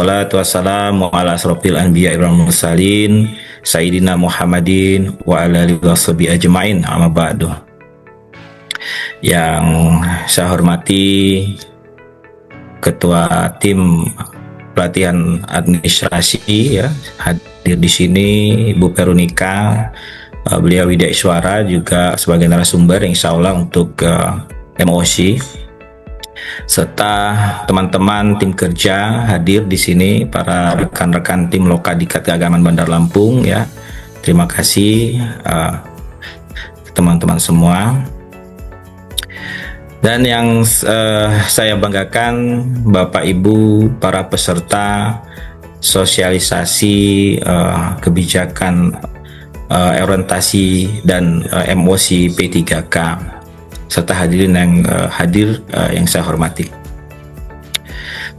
Salatu wassalamu ala asrofil anbiya wal mursalin Sayyidina Muhammadin wa ala alihi washabihi ajmain, amma ba'du. Yang saya hormati Ketua Tim Pelatihan Administrasi ya, hadir di sini Ibu Veronica, beliau Widya Iswara juga sebagai narasumber insya Allah untuk MOC, serta teman-teman tim kerja hadir di sini, para rekan-rekan tim Lokadikat Keagamaan Bandar Lampung ya. Terima kasih teman-teman semua. Dan yang saya banggakan Bapak Ibu para peserta sosialisasi kebijakan orientasi dan MOC P3K, serta hadirin yang hadir yang saya hormati.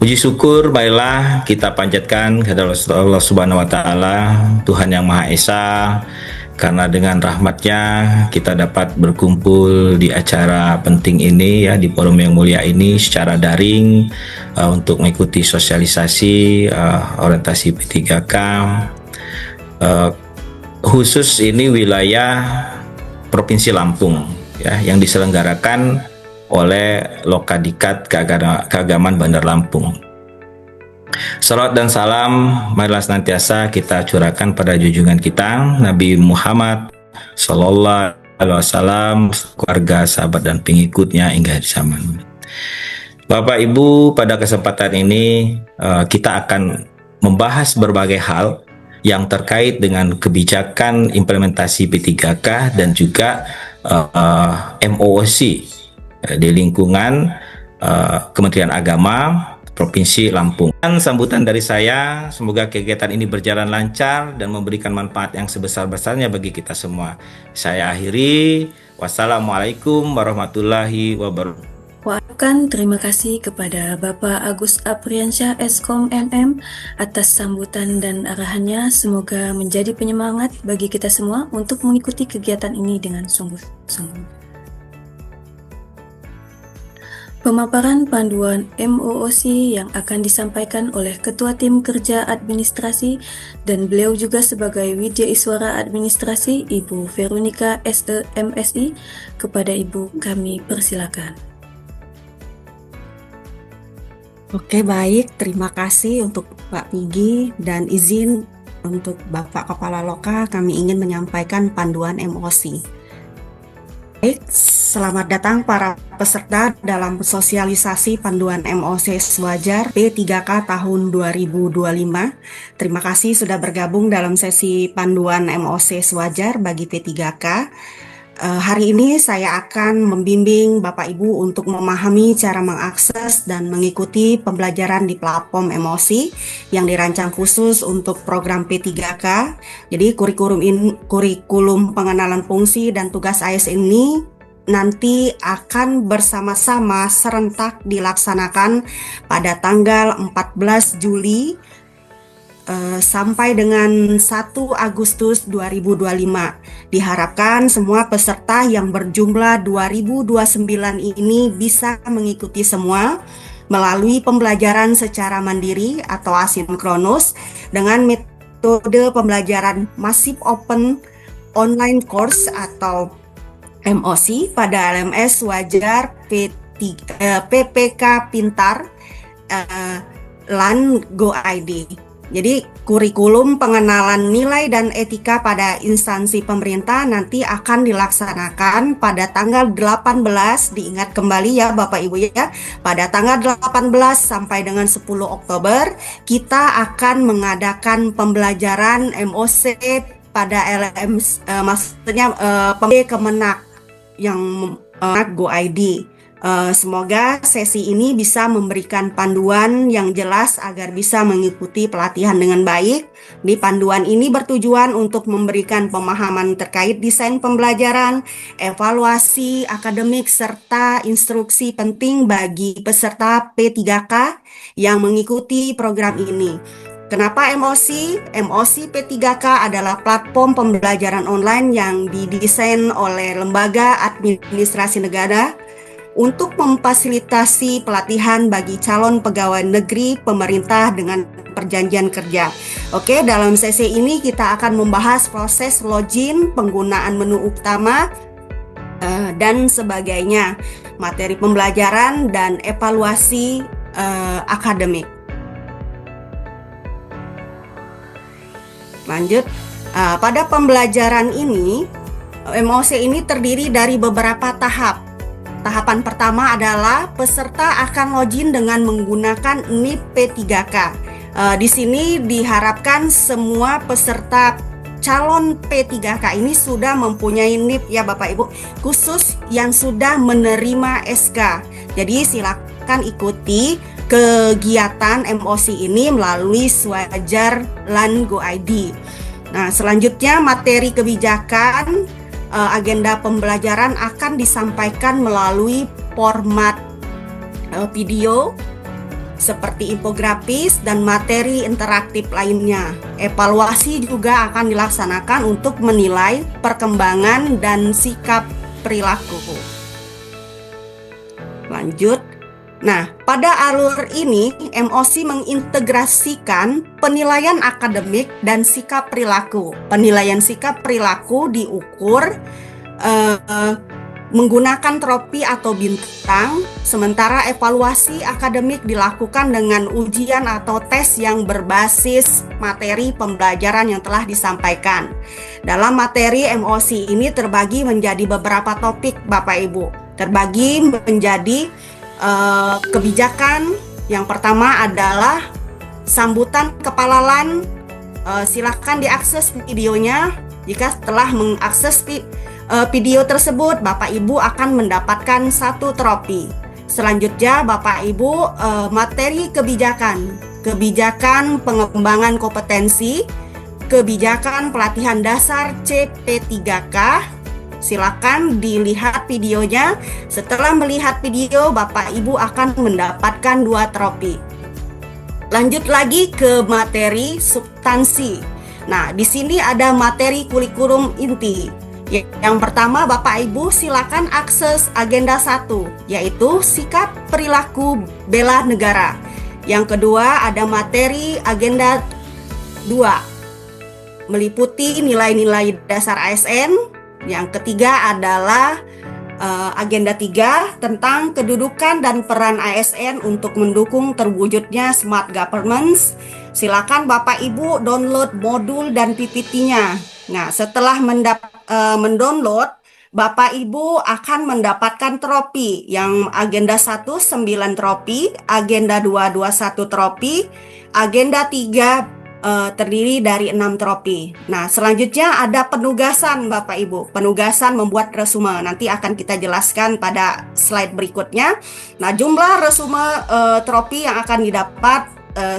Puji syukur marilah kita panjatkan kepada Allah Subhanahu wa taala, Tuhan yang Maha Esa, karena dengan rahmatnya kita dapat berkumpul di acara penting ini ya, di forum yang mulia ini secara daring untuk mengikuti sosialisasi orientasi P3K. Khusus ini wilayah Provinsi Lampung ya, yang diselenggarakan oleh Lokadikat Keagamaan Bandar Lampung. Salawat dan salam marilah senantiasa kita curahkan pada junjungan kita Nabi Muhammad Sallallahu Alaihi Wasallam, keluarga, sahabat dan pengikutnya hingga zaman. Bapak Ibu, pada kesempatan ini kita akan membahas berbagai hal yang terkait dengan kebijakan implementasi P3K dan juga MOC di lingkungan Kementerian Agama Provinsi Lampung. Dan sambutan dari saya, semoga kegiatan ini berjalan lancar dan memberikan manfaat yang sebesar-besarnya bagi kita semua. Saya akhiri, wassalamualaikum warahmatullahi wabarakatuh. Terima kasih kepada Bapak Agus Apriansyah Eskom MM atas sambutan dan arahannya. Semoga menjadi penyemangat bagi kita semua untuk mengikuti kegiatan ini dengan sungguh-sungguh. Pemaparan panduan MOOC yang akan disampaikan oleh Ketua Tim Kerja Administrasi dan beliau juga sebagai Widya Iswara Administrasi, Ibu Veronica SE MSI. Kepada Ibu kami persilakan. Oke, baik. Terima kasih untuk Pak Pigi dan izin untuk Bapak Kepala Loka, kami ingin menyampaikan panduan MOC. Baik, selamat datang para peserta dalam sosialisasi panduan MOC Sewajar P3K tahun 2025. Terima kasih sudah bergabung dalam sesi panduan MOC Sewajar bagi P3K. Hari ini saya akan membimbing Bapak Ibu untuk memahami cara mengakses dan mengikuti pembelajaran di platform MOC yang dirancang khusus untuk program P3K. Jadi kurikulum pengenalan fungsi dan tugas AS ini nanti akan bersama-sama serentak dilaksanakan pada tanggal 14 Juli sampai dengan 1 Agustus 2025. Diharapkan semua peserta yang berjumlah 2029 ini bisa mengikuti semua melalui pembelajaran secara mandiri atau asinkronus dengan metode pembelajaran Massive Open Online Course atau MOC pada LMS Wajar PPK Pintar LAN Go ID. Jadi kurikulum pengenalan nilai dan etika pada instansi pemerintah nanti akan dilaksanakan pada tanggal 18, diingat kembali ya Bapak Ibu ya, pada tanggal 18 sampai dengan 10 Oktober kita akan mengadakan pembelajaran MOC pada LMS, maksudnya Kemenak yang Go ID. Semoga sesi ini bisa memberikan panduan yang jelas agar bisa mengikuti pelatihan dengan baik. Di panduan ini bertujuan untuk memberikan pemahaman terkait desain pembelajaran, evaluasi akademik, serta instruksi penting bagi peserta P3K yang mengikuti program ini. Kenapa MOC? MOC P3K adalah platform pembelajaran online yang didesain oleh Lembaga Administrasi Negara untuk memfasilitasi pelatihan bagi calon pegawai negeri pemerintah dengan perjanjian kerja. Oke, dalam sesi ini kita akan membahas proses login, penggunaan menu utama, dan sebagainya, materi pembelajaran dan evaluasi akademik. Lanjut, pada pembelajaran ini, MOC ini terdiri dari beberapa tahap. Tahapan pertama adalah peserta akan login dengan menggunakan NIP P3K. Di sini diharapkan semua peserta calon P3K ini sudah mempunyai NIP ya Bapak Ibu, khusus yang sudah menerima SK. Jadi silakan ikuti kegiatan MOC ini melalui Swajar Lan Go ID. Nah, selanjutnya materi kebijakan, agenda pembelajaran akan disampaikan melalui format video seperti infografis dan materi interaktif lainnya. Evaluasi juga akan dilaksanakan untuk menilai perkembangan dan sikap perilaku. Lanjut. Nah, pada alur ini MOC mengintegrasikan penilaian akademik dan sikap perilaku. Penilaian sikap perilaku diukur menggunakan trofi atau bintang, sementara evaluasi akademik dilakukan dengan ujian atau tes yang berbasis materi pembelajaran yang telah disampaikan. Dalam materi MOC ini terbagi menjadi beberapa topik Bapak Ibu. Terbagi menjadi kebijakan. Yang pertama adalah sambutan kepala LAN. Silakan diakses videonya. Jika setelah mengakses video tersebut, Bapak Ibu akan mendapatkan 1 trofi. Selanjutnya Bapak Ibu, materi kebijakan. Kebijakan pengembangan kompetensi, kebijakan pelatihan dasar CP3K. Silakan dilihat videonya. Setelah melihat video, Bapak Ibu akan mendapatkan 2 trofi. Lanjut lagi ke materi substansi. Nah, di sini ada materi kurikulum inti. Yang pertama, Bapak Ibu silakan akses agenda 1, yaitu sikap perilaku bela negara. Yang kedua, ada materi agenda 2, meliputi nilai-nilai dasar ASN. Yang ketiga adalah agenda 3 tentang kedudukan dan peran ASN untuk mendukung terwujudnya smart governance. Silakan Bapak Ibu download modul dan PPT-nya. Nah, setelah mendownload, Bapak Ibu akan mendapatkan trofi. Yang agenda 1 9 trofi, agenda 2 21 trofi, agenda 3 terdiri dari 6 trofi. Nah, selanjutnya ada penugasan Bapak Ibu. Penugasan membuat resume. Nanti akan kita jelaskan pada slide berikutnya. Nah, jumlah resume trofi yang akan didapat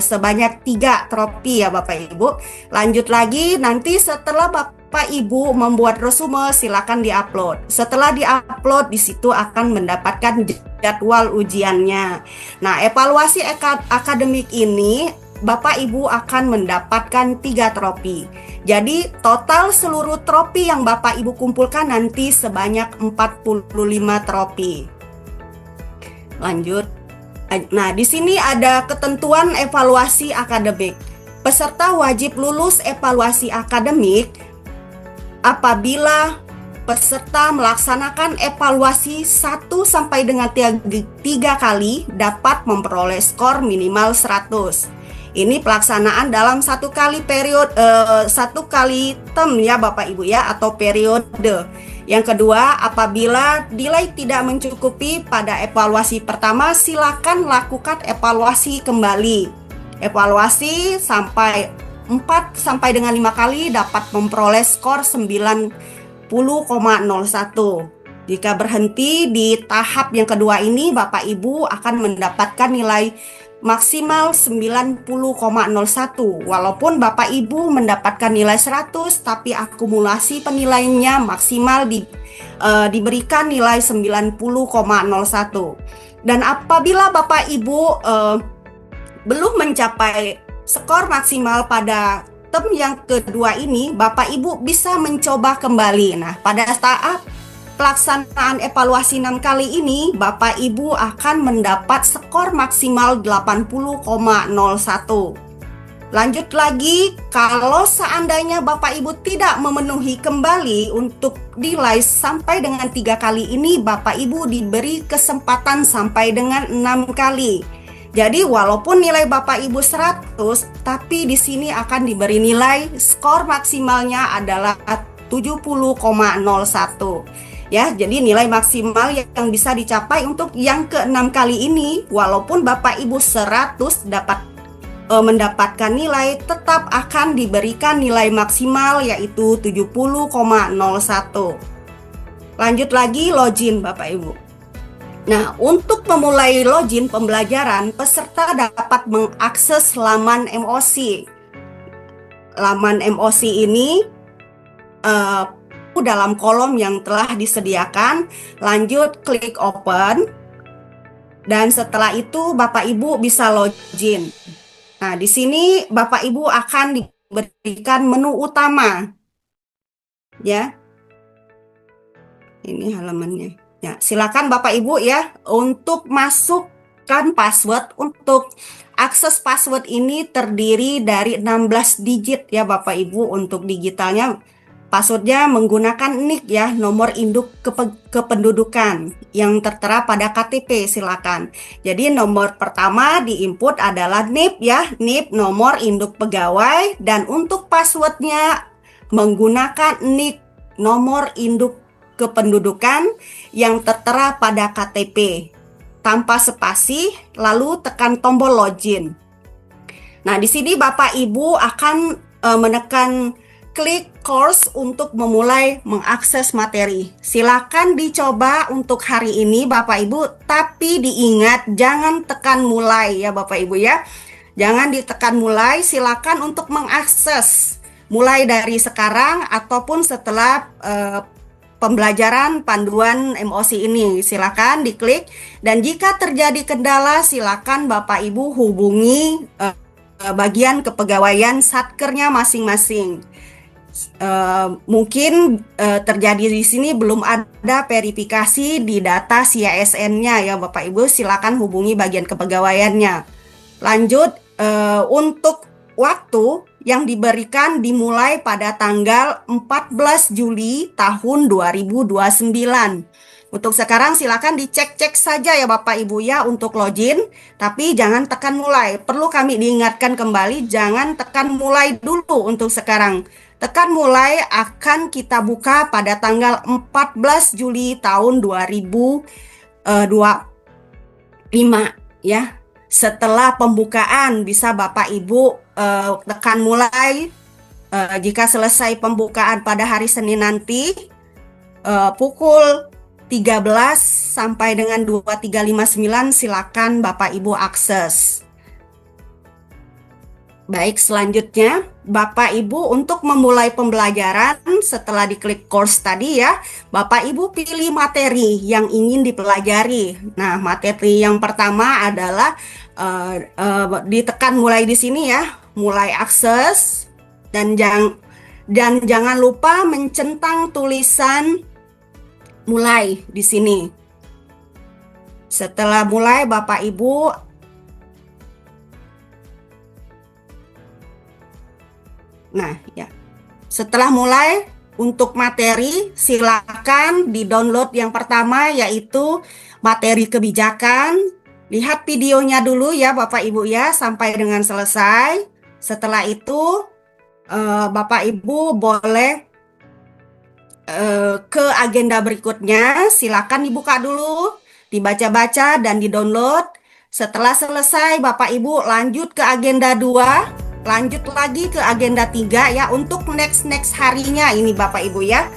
sebanyak 3 trofi ya Bapak Ibu. Lanjut lagi, nanti setelah Bapak Ibu membuat resume, silakan diupload. Setelah diupload, di situ akan mendapatkan jadwal ujiannya. Nah, evaluasi akademik ini Bapak Ibu akan mendapatkan 3 trofi. Jadi total seluruh trofi yang Bapak Ibu kumpulkan nanti sebanyak 45 trofi. Lanjut. Nah, di sini ada ketentuan evaluasi akademik. Peserta wajib lulus evaluasi akademik apabila peserta melaksanakan evaluasi 1 sampai dengan 3 kali dapat memperoleh skor minimal 100. Ini pelaksanaan dalam 1 kali periode, 1 kali term ya Bapak Ibu ya, atau periode. Yang kedua, apabila nilai tidak mencukupi pada evaluasi pertama, silakan lakukan evaluasi kembali. Evaluasi sampai 4 sampai dengan 5 kali dapat memperoleh skor 90,01. Jika berhenti di tahap yang kedua ini, Bapak Ibu akan mendapatkan nilai maksimal 90,01. Walaupun Bapak Ibu mendapatkan nilai 100, tapi akumulasi penilaiannya maksimal diberikan nilai 90,01. Dan apabila Bapak Ibu belum mencapai skor maksimal pada term yang kedua ini, Bapak Ibu bisa mencoba kembali. Nah, pada tahap pelaksanaan evaluasi 6 kali ini, Bapak Ibu akan mendapat skor maksimal 80,01. Lanjut lagi, kalau seandainya Bapak Ibu tidak memenuhi kembali untuk nilai sampai dengan 3 kali ini, Bapak Ibu diberi kesempatan sampai dengan 6 kali. Jadi walaupun nilai Bapak Ibu 100, tapi di sini akan diberi nilai skor maksimalnya adalah 70,01. Ya, jadi nilai maksimal yang bisa dicapai untuk yang ke-6 kali ini, walaupun Bapak Ibu 100 mendapatkan nilai, tetap akan diberikan nilai maksimal yaitu 70,01. Lanjut lagi login Bapak Ibu. Nah, untuk memulai login pembelajaran, peserta dapat mengakses laman MOC. Laman MOC ini dalam kolom yang telah disediakan, lanjut klik open, dan setelah itu Bapak Ibu bisa login. Nah, di sini Bapak Ibu akan diberikan menu utama. Ya. Ini halamannya. Ya, silakan Bapak Ibu ya untuk masukkan password. Untuk akses password ini terdiri dari 16 digit ya Bapak Ibu. Untuk digitalnya passwordnya menggunakan NIK ya, nomor induk kependudukan yang tertera pada KTP, silakan. Jadi nomor pertama diinput adalah NIP ya, NIP nomor induk pegawai, dan untuk passwordnya menggunakan NIK nomor induk kependudukan yang tertera pada KTP tanpa spasi, lalu tekan tombol login. Nah, di sini Bapak Ibu akan menekan klik course untuk memulai mengakses materi. Silakan dicoba untuk hari ini Bapak Ibu, tapi diingat jangan tekan mulai ya Bapak Ibu ya. Jangan ditekan mulai, silakan untuk mengakses mulai dari sekarang ataupun setelah pembelajaran panduan MOC ini. Silakan diklik, dan jika terjadi kendala silakan Bapak Ibu hubungi bagian kepegawaian satkernya masing-masing. Mungkin terjadi di sini belum ada verifikasi di data CISN-nya ya Bapak Ibu, silakan hubungi bagian kepegawaiannya. Lanjut, untuk waktu yang diberikan dimulai pada tanggal 14 Juli tahun 2029. Untuk sekarang silakan dicek-cek saja ya Bapak Ibu ya untuk login, tapi jangan tekan mulai. Perlu kami diingatkan kembali, jangan tekan mulai dulu untuk sekarang. Tekan mulai akan kita buka pada tanggal 14 Juli tahun 2025 ya. Setelah pembukaan bisa Bapak Ibu tekan mulai jika selesai pembukaan pada hari Senin nanti pukul 13 sampai dengan 23.59 silakan Bapak Ibu akses. Baik, selanjutnya Bapak Ibu untuk memulai pembelajaran setelah diklik course tadi ya, Bapak Ibu pilih materi yang ingin dipelajari. Nah, materi yang pertama adalah ditekan mulai di sini ya, mulai akses, dan jangan lupa mencentang tulisan mulai di sini. Setelah mulai Bapak Ibu setelah mulai untuk materi silakan di-download yang pertama yaitu materi kebijakan. Lihat videonya dulu ya Bapak Ibu ya sampai dengan selesai. Setelah itu Bapak Ibu boleh ke agenda berikutnya. Silakan dibuka dulu, dibaca-baca dan di-download. Setelah selesai Bapak Ibu lanjut ke agenda 2. Lanjut lagi ke agenda 3 ya untuk next harinya ini Bapak Ibu ya.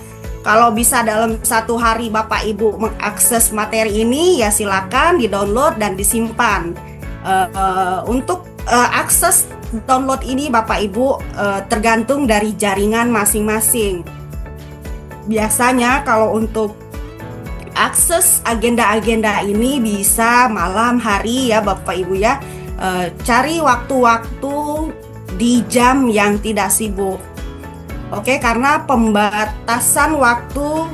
Kalau bisa dalam satu hari Bapak Ibu mengakses materi ini ya silakan di-download dan disimpan. Untuk akses download ini Bapak Ibu tergantung dari jaringan masing-masing. Biasanya kalau untuk akses agenda-agenda ini bisa malam hari ya Bapak Ibu ya. Cari waktu-waktu di jam yang tidak sibuk. Oke, karena pembatasan waktu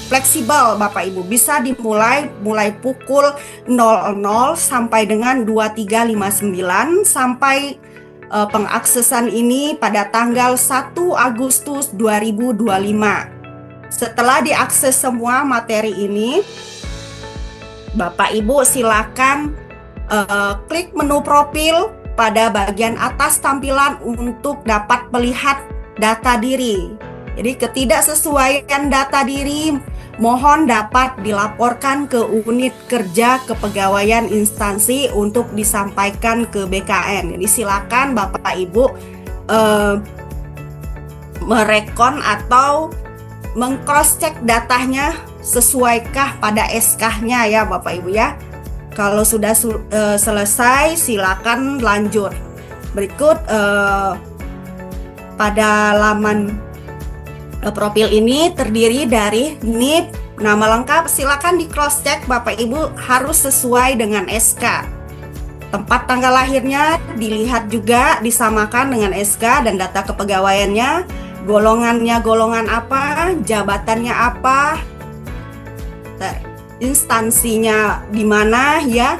fleksibel Bapak Ibu, bisa mulai pukul 00 sampai dengan 23.59 sampai pengaksesan ini pada tanggal 1 Agustus 2025. Setelah diakses semua materi ini, Bapak Ibu silakan klik menu profil pada bagian atas tampilan untuk dapat melihat data diri. Jadi ketidaksesuaian data diri mohon dapat dilaporkan ke unit kerja kepegawaian instansi untuk disampaikan ke BKN. Jadi silakan Bapak Ibu merekon atau meng-cross check datanya sesuaikah pada SK-nya ya Bapak Ibu ya. Kalau sudah selesai silakan lanjut. Berikut pada laman profil ini terdiri dari NIP, nama lengkap, silakan di cross check Bapak Ibu harus sesuai dengan SK. Tempat tanggal lahirnya dilihat juga disamakan dengan SK dan data kepegawaiannya, golongannya golongan apa, jabatannya apa, instansinya di mana ya,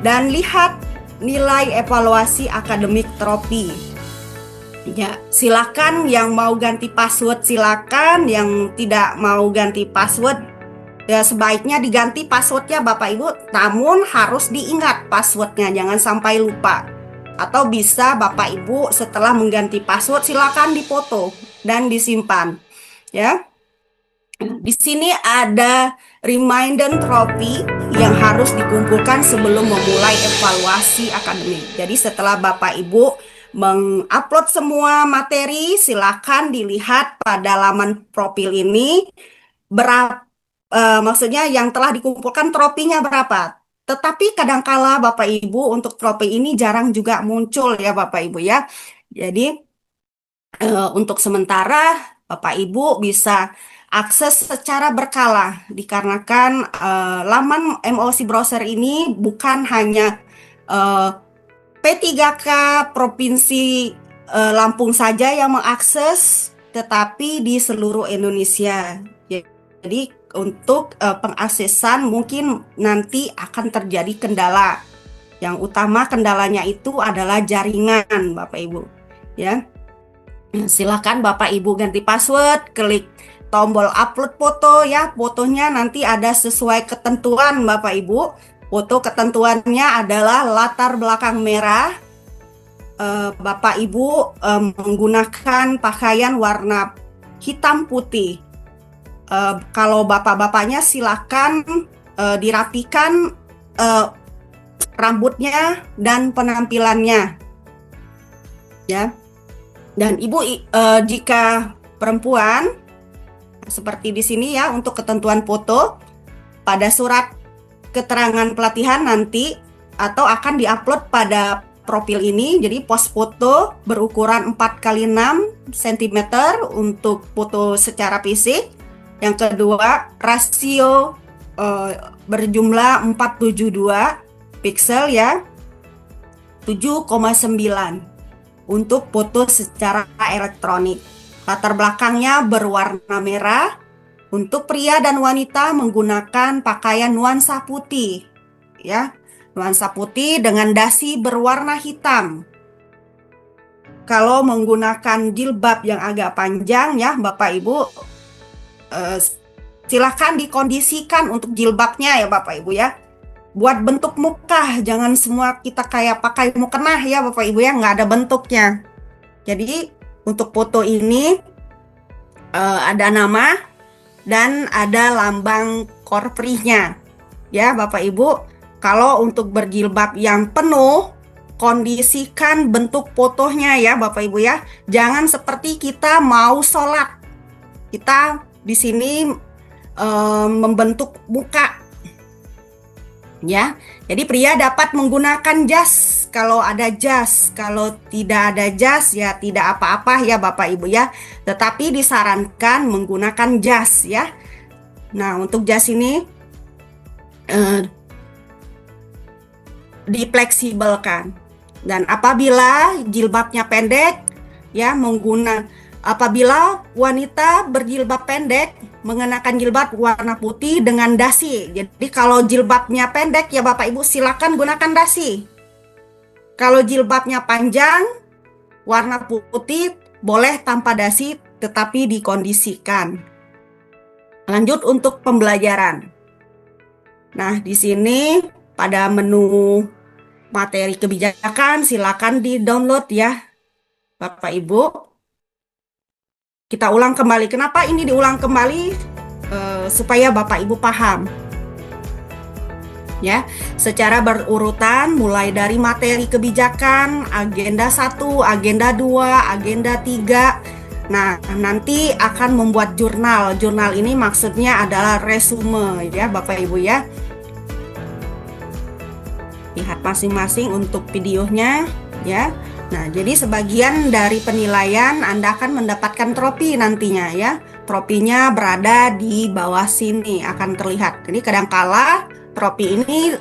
dan lihat nilai evaluasi akademik tropi. Ya, silakan yang mau ganti password silakan, yang tidak mau ganti password ya sebaiknya diganti passwordnya Bapak Ibu, namun harus diingat passwordnya, jangan sampai lupa. Atau bisa Bapak Ibu setelah mengganti password silakan dipoto dan disimpan. Ya. Di sini ada reminder trofi yang harus dikumpulkan sebelum memulai evaluasi akademik. Jadi setelah Bapak Ibu mengupload semua materi, silakan dilihat pada laman profil ini maksudnya yang telah dikumpulkan tropinya berapa. Tetapi kadangkala Bapak Ibu untuk tropi ini jarang juga muncul ya Bapak Ibu ya. Jadi untuk sementara Bapak Ibu bisa akses secara berkala dikarenakan laman MOC browser ini bukan hanya P3K Provinsi Lampung saja yang mengakses, tetapi di seluruh Indonesia. Jadi untuk pengaksesan mungkin nanti akan terjadi kendala. Yang utama kendalanya itu adalah jaringan Bapak Ibu. Ya, silakan Bapak Ibu ganti password, klik tombol upload foto ya, fotonya nanti ada sesuai ketentuan Bapak Ibu. Foto ketentuannya adalah latar belakang merah. Bapak Ibu menggunakan pakaian warna hitam putih. Kalau bapak-bapaknya silakan dirapikan rambutnya dan penampilannya. Ya. Dan Ibu jika perempuan seperti di sini ya untuk ketentuan foto pada surat keterangan pelatihan nanti atau akan diupload pada profil ini. Jadi pose foto berukuran 4x6 cm untuk foto secara fisik. Yang kedua rasio berjumlah 472 pixel ya, 7,9 untuk foto secara elektronik. Latar belakangnya berwarna merah. Untuk pria dan wanita menggunakan pakaian nuansa putih, ya, nuansa putih dengan dasi berwarna hitam. Kalau menggunakan jilbab yang agak panjang, ya, Bapak Ibu, silahkan dikondisikan untuk jilbabnya, ya, Bapak Ibu, ya. Buat bentuk muka, jangan semua kita kayak pakai mukena, ya, Bapak Ibu, ya, nggak ada bentuknya. Jadi untuk foto ini ada nama dan ada lambang korpri-nya. Ya, Bapak Ibu, kalau untuk berjilbab yang penuh, kondisikan bentuk fotonya ya, Bapak Ibu ya. Jangan seperti kita mau sholat. Kita di sini membentuk muka. Ya. Jadi pria dapat menggunakan jas kalau ada jas. Kalau tidak ada jas ya tidak apa-apa ya Bapak Ibu ya. Tetapi disarankan menggunakan jas ya. Nah, untuk jas ini difleksibelkan. Dan apabila jilbabnya pendek ya apabila wanita berjilbab pendek mengenakan jilbab warna putih dengan dasi. Jadi kalau jilbabnya pendek ya Bapak Ibu silakan gunakan dasi. Kalau jilbabnya panjang warna putih boleh tanpa dasi tetapi dikondisikan. Lanjut untuk pembelajaran. Nah, di sini pada menu materi kebijakan silakan di-download ya Bapak Ibu. Kita ulang kembali. Kenapa ini diulang kembali? Supaya Bapak Ibu paham. Ya, secara berurutan mulai dari materi kebijakan, agenda 1, agenda 2, agenda 3. Nah, nanti akan membuat jurnal. Jurnal ini maksudnya adalah resume ya Bapak Ibu ya. Lihat masing-masing untuk videonya ya. Nah, jadi sebagian dari penilaian Anda akan mendapatkan trofi nantinya ya. Trofinya berada di bawah sini akan terlihat. Jadi kadangkala trofi ini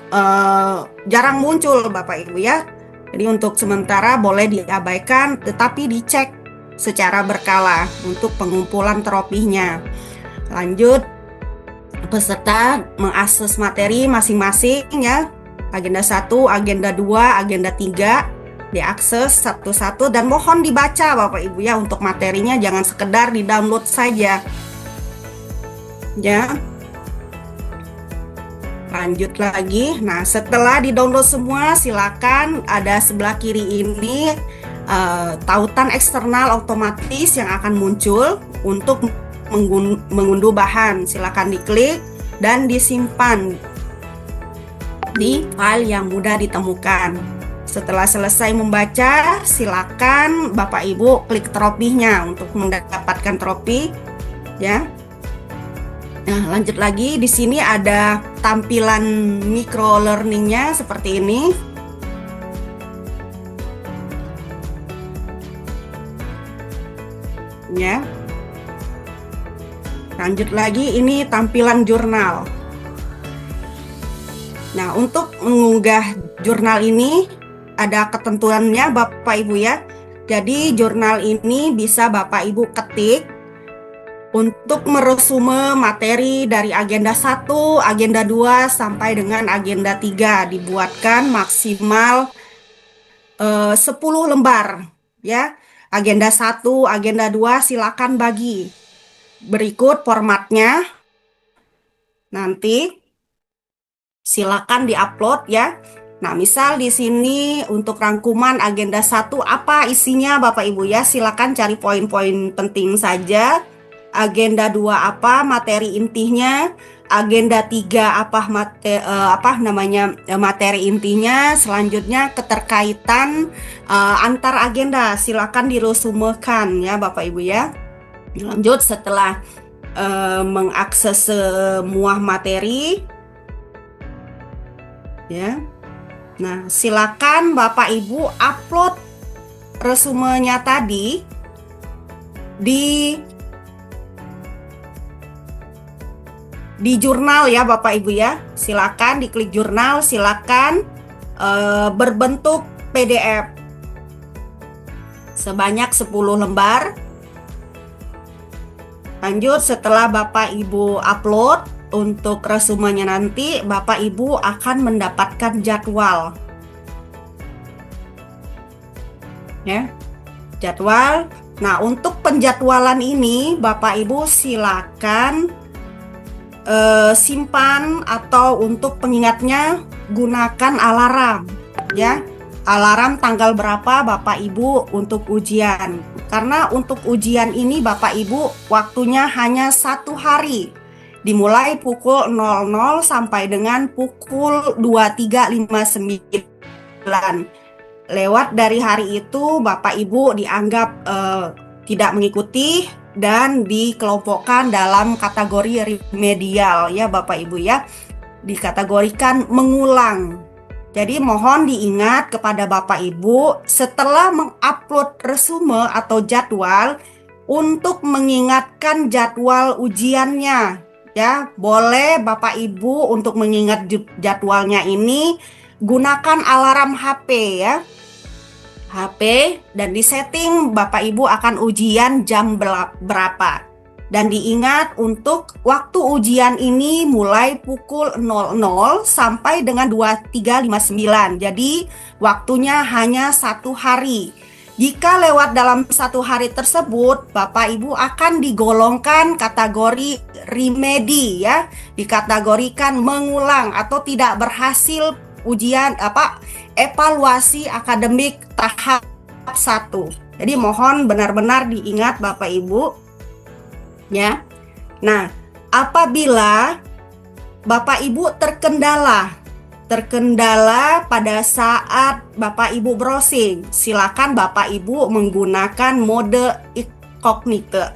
jarang muncul Bapak Ibu ya. Jadi untuk sementara boleh diabaikan tetapi dicek secara berkala untuk pengumpulan trofinya. Lanjut, peserta mengakses materi masing-masing ya. Agenda 1, agenda 2, agenda 3 diakses satu-satu dan mohon dibaca Bapak Ibu ya untuk materinya, jangan sekedar di-download saja. Ya. Lanjut lagi. Nah, setelah di-download semua, silakan ada sebelah kiri ini tautan eksternal otomatis yang akan muncul untuk mengunduh bahan. Silakan diklik dan disimpan di file yang mudah ditemukan. Setelah selesai membaca, silakan Bapak Ibu klik trofinya untuk mendapatkan trofi ya. Nah, lanjut lagi, di sini ada tampilan micro learningnya seperti ini. Ya. Lanjut lagi, ini tampilan jurnal. Nah, untuk mengunggah jurnal ini ada ketentuannya Bapak Ibu ya. Jadi jurnal ini bisa Bapak Ibu ketik untuk meresume materi dari agenda 1, agenda 2 sampai dengan agenda 3. Dibuatkan maksimal 10 lembar ya. Agenda 1, agenda 2 silakan bagi. Berikut formatnya. Nanti silakan diupload ya. Nah, misal di sini untuk rangkuman agenda 1 apa isinya Bapak Ibu ya, silakan cari poin-poin penting saja. Agenda 2 apa materi intinya, agenda 3 apa materi intinya, selanjutnya keterkaitan antar agenda silakan diresumekan ya Bapak Ibu ya. Lanjut setelah mengakses semua materi ya. Nah, silakan Bapak Ibu upload resumenya tadi di jurnal ya Bapak Ibu ya. Silakan diklik jurnal, silakan berbentuk PDF sebanyak 10 lembar. Lanjut, setelah Bapak Ibu upload untuk resumenya nanti, Bapak Ibu akan mendapatkan jadwal. Ya. Jadwal. Nah, untuk penjadwalan ini Bapak Ibu silakan simpan atau untuk pengingatnya gunakan alarm ya. Alarm tanggal berapa Bapak Ibu untuk ujian. Karena untuk ujian ini Bapak Ibu waktunya hanya 1 hari. Dimulai pukul 00 sampai dengan pukul 23.59. Lewat dari hari itu Bapak Ibu dianggap tidak mengikuti dan dikelompokkan dalam kategori remedial ya Bapak Ibu ya. Dikategorikan mengulang. Jadi mohon diingat kepada Bapak Ibu setelah mengupload resume atau jadwal untuk mengingatkan jadwal ujiannya. Ya, boleh Bapak Ibu untuk mengingat jadwalnya ini gunakan alarm HP ya. HP dan disetting Bapak Ibu akan ujian jam berapa. Dan diingat untuk waktu ujian ini mulai pukul 00 sampai dengan 23.59. Jadi waktunya hanya 1 hari. Jika lewat dalam 1 hari tersebut, Bapak Ibu akan digolongkan kategori remedi ya, dikategorikan mengulang atau tidak berhasil ujian evaluasi akademik tahap 1. Jadi mohon benar-benar diingat Bapak Ibu ya. Nah, apabila Bapak Ibu terkendala pada saat Bapak Ibu browsing, silakan Bapak Ibu menggunakan mode incognito.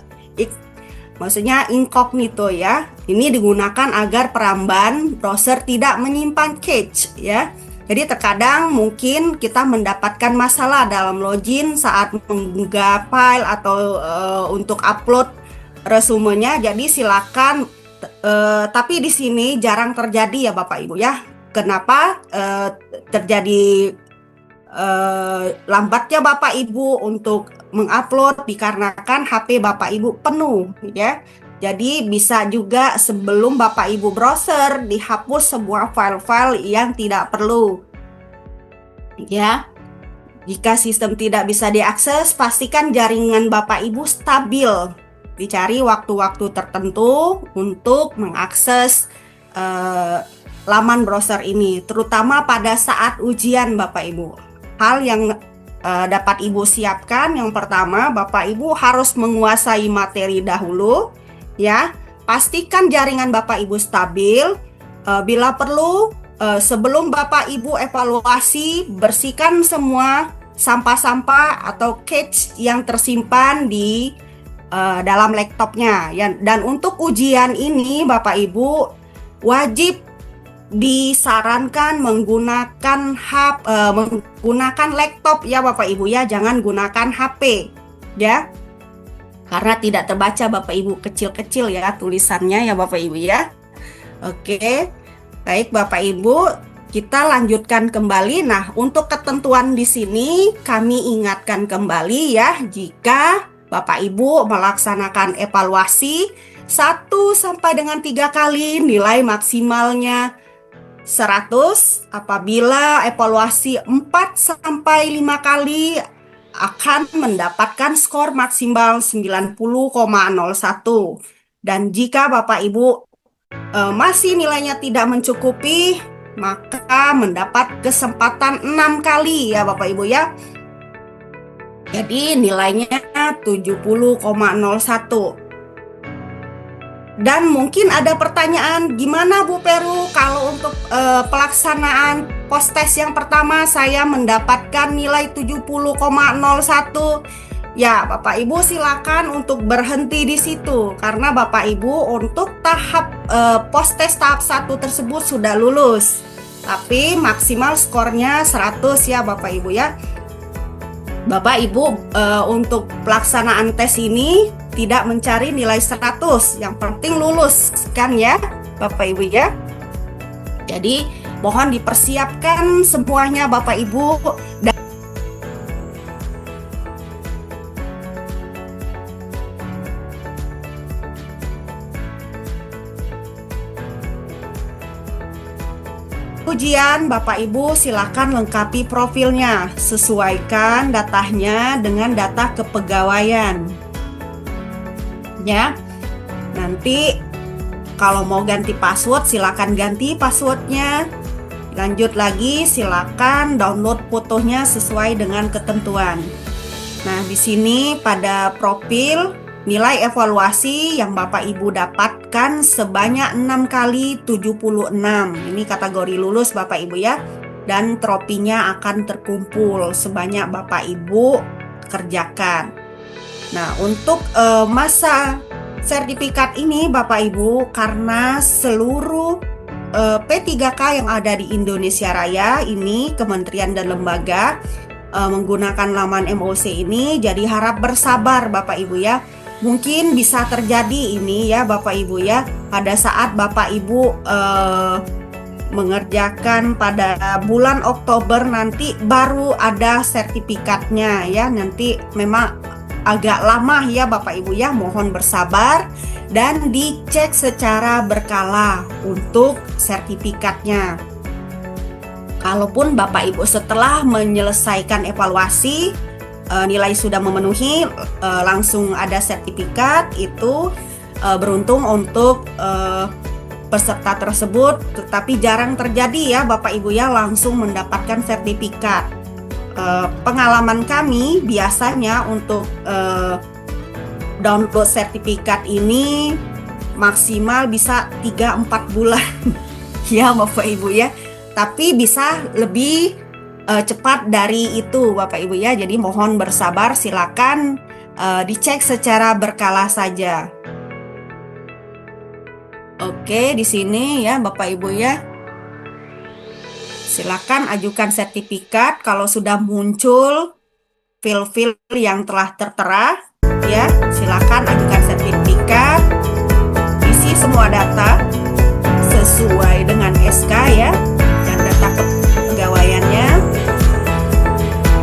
Maksudnya incognito ya. Ini digunakan agar peramban browser tidak menyimpan cache ya. Jadi terkadang mungkin kita mendapatkan masalah dalam login saat mengunggah file atau untuk upload resumenya. Jadi silakan tapi di sini jarang terjadi ya Bapak Ibu ya. Kenapa terjadi lambatnya Bapak Ibu untuk mengupload? Dikarenakan HP Bapak Ibu penuh ya. Jadi bisa juga sebelum Bapak Ibu browser dihapus semua file-file yang tidak perlu ya. Jika sistem tidak bisa diakses, pastikan jaringan Bapak Ibu stabil. Dicari waktu-waktu tertentu untuk mengakses laman browser ini, terutama pada saat ujian Bapak Ibu. Hal yang dapat Ibu siapkan, yang pertama Bapak Ibu harus menguasai materi dahulu ya. Pastikan jaringan Bapak Ibu stabil. Bila perlu sebelum Bapak Ibu evaluasi, bersihkan semua sampah-sampah atau cache yang tersimpan di dalam laptopnya ya. Dan untuk ujian ini Bapak Ibu wajib disarankan menggunakan menggunakan laptop ya Bapak Ibu ya, jangan gunakan HP ya, karena tidak terbaca Bapak Ibu, kecil-kecil ya tulisannya ya Bapak Ibu ya. Oke, baik Bapak Ibu, kita lanjutkan kembali. Nah, untuk ketentuan di sini kami ingatkan kembali ya, jika Bapak Ibu melaksanakan evaluasi 1 sampai dengan 3 kali, nilai maksimalnya 100. Apabila evaluasi 4 sampai 5 kali akan mendapatkan skor maksimal 90,01. Dan jika Bapak Ibu masih nilainya tidak mencukupi, maka mendapat kesempatan 6 kali ya Bapak Ibu ya. Jadi nilainya 70,01. Dan mungkin ada pertanyaan, gimana Bu Peru kalau untuk pelaksanaan post-test yang pertama saya mendapatkan nilai 70,01? Ya, Bapak Ibu silakan untuk berhenti di situ, karena Bapak Ibu untuk tahap post-test tahap 1 tersebut sudah lulus. Tapi maksimal skornya 100 ya Bapak Ibu ya. Bapak Ibu untuk pelaksanaan tes ini tidak mencari nilai 100, yang penting lulus kan ya Bapak Ibu ya. Jadi mohon dipersiapkan semuanya Bapak Ibu. Dan ujian Bapak Ibu silakan lengkapi profilnya, sesuaikan datanya dengan data kepegawaian ya. Nanti kalau mau ganti password silakan ganti passwordnya. Lanjut lagi, silakan download fotonya sesuai dengan ketentuan. Nah, di sini pada profil nilai evaluasi yang Bapak Ibu dapatkan sebanyak 6 kali 76. Ini kategori lulus Bapak Ibu ya. Dan tropinya akan terkumpul sebanyak Bapak Ibu kerjakan. Nah, untuk masa sertifikat ini Bapak Ibu, karena seluruh P3K yang ada di Indonesia Raya ini, kementerian dan lembaga menggunakan laman MOC ini, jadi harap bersabar Bapak Ibu ya. Mungkin bisa terjadi ini ya Bapak Ibu ya, pada saat Bapak Ibu mengerjakan pada bulan Oktober nanti baru ada sertifikatnya ya. Nanti memang agak lama ya Bapak Ibu ya, mohon bersabar dan dicek secara berkala untuk sertifikatnya. Kalaupun Bapak Ibu setelah menyelesaikan evaluasi nilai sudah memenuhi, langsung ada sertifikat, itu beruntung untuk peserta tersebut, tetapi jarang terjadi ya Bapak Ibu ya langsung mendapatkan sertifikat. Pengalaman kami biasanya untuk download sertifikat ini maksimal bisa 3-4 bulan ya Bapak Ibu ya, tapi bisa lebih cepat dari itu Bapak Ibu ya. Jadi mohon bersabar, silakan dicek secara berkala saja. Oke, di sini ya Bapak Ibu ya. Silakan ajukan sertifikat kalau sudah muncul fil-fil yang telah tertera ya. Silakan ajukan sertifikat. Isi semua data sesuai dengan SK ya dan data kepegawaiannya.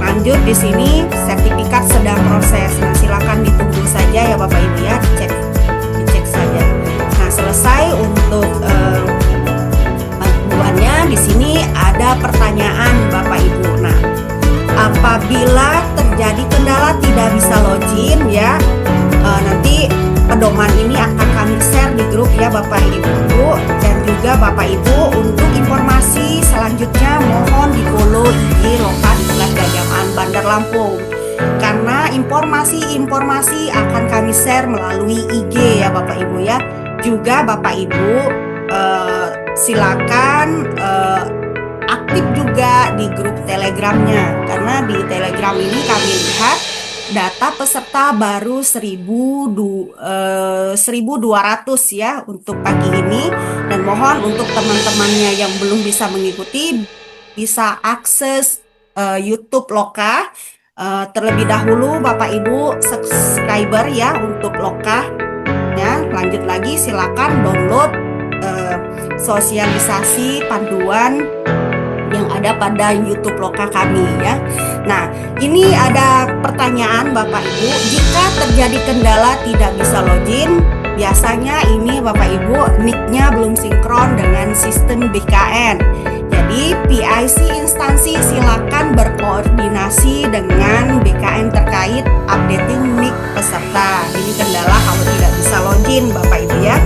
Lanjut, di sini sertifikat sedang proses. Nah, silakan ditunggu saja ya Bapak Ibu ya, dicek saja. Nah, selesai untuk panduannya. Di sini ada pertanyaan Bapak Ibu. Nah, apabila terjadi kendala tidak bisa login ya, nanti pedoman ini akan kami share di grup ya Bapak Ibu, dan juga Bapak Ibu untuk informasi selanjutnya mohon di follow IG Loka Diklat Gagaman Bandar Lampung, karena informasi akan kami share melalui IG ya Bapak Ibu ya. Juga Bapak Ibu silakan aktif juga di grup Telegramnya, karena di Telegram ini kami lihat data peserta baru 1.200 ya untuk pagi ini, dan mohon untuk teman-temannya yang belum bisa mengikuti bisa akses YouTube Loka terlebih dahulu Bapak Ibu subscriber ya untuk Loka ya. Lanjut lagi, silakan download sosialisasi panduan yang ada pada YouTube Loka kami ya. Nah, ini ada pertanyaan Bapak Ibu, jika terjadi kendala tidak bisa login, biasanya ini Bapak Ibu nick-nya belum sinkron dengan sistem BKN. Jadi PIC instansi silakan berkoordinasi dengan BKN terkait updating nick peserta. Ini kendala kalau tidak bisa login Bapak Ibu ya.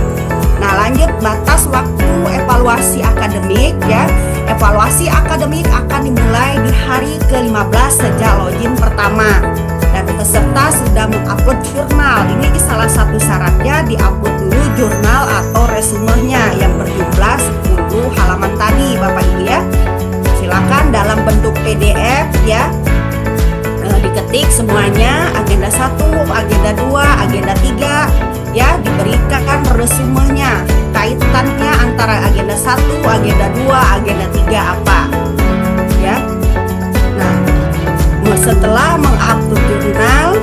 Nah, lanjut, batas waktu evaluasi akademik ya. Evaluasi akademik akan dimulai di hari ke-15 sejak login pertama. Dan peserta sudah mengupload jurnal. Ini salah satu syaratnya, diupload dulu jurnal atau resumenya yang berjumlah 10 halaman tadi Bapak Ibu ya. Silakan dalam bentuk PDF ya. Diketik semuanya, agenda 1, agenda 2, agenda 3 ya, diberikan resumenya, kaitannya antara agenda 1, agenda 2, agenda 3 apa ya. Nah, setelah mengupload jurnal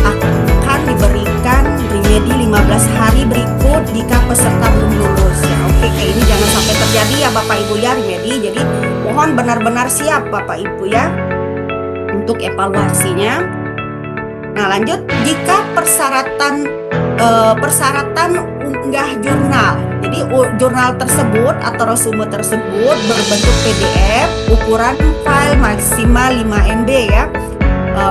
akan diberikan remedi 15 hari berikut jika peserta belum lulus ya. Oke, ini jangan sampai terjadi ya Bapak Ibu ya remedi. Jadi mohon benar-benar siap Bapak Ibu ya untuk evaluasinya. Nah, lanjut, jika persyaratan unggah jurnal. Jadi jurnal tersebut atau resume tersebut berbentuk PDF, ukuran file maksimal 5 MB ya.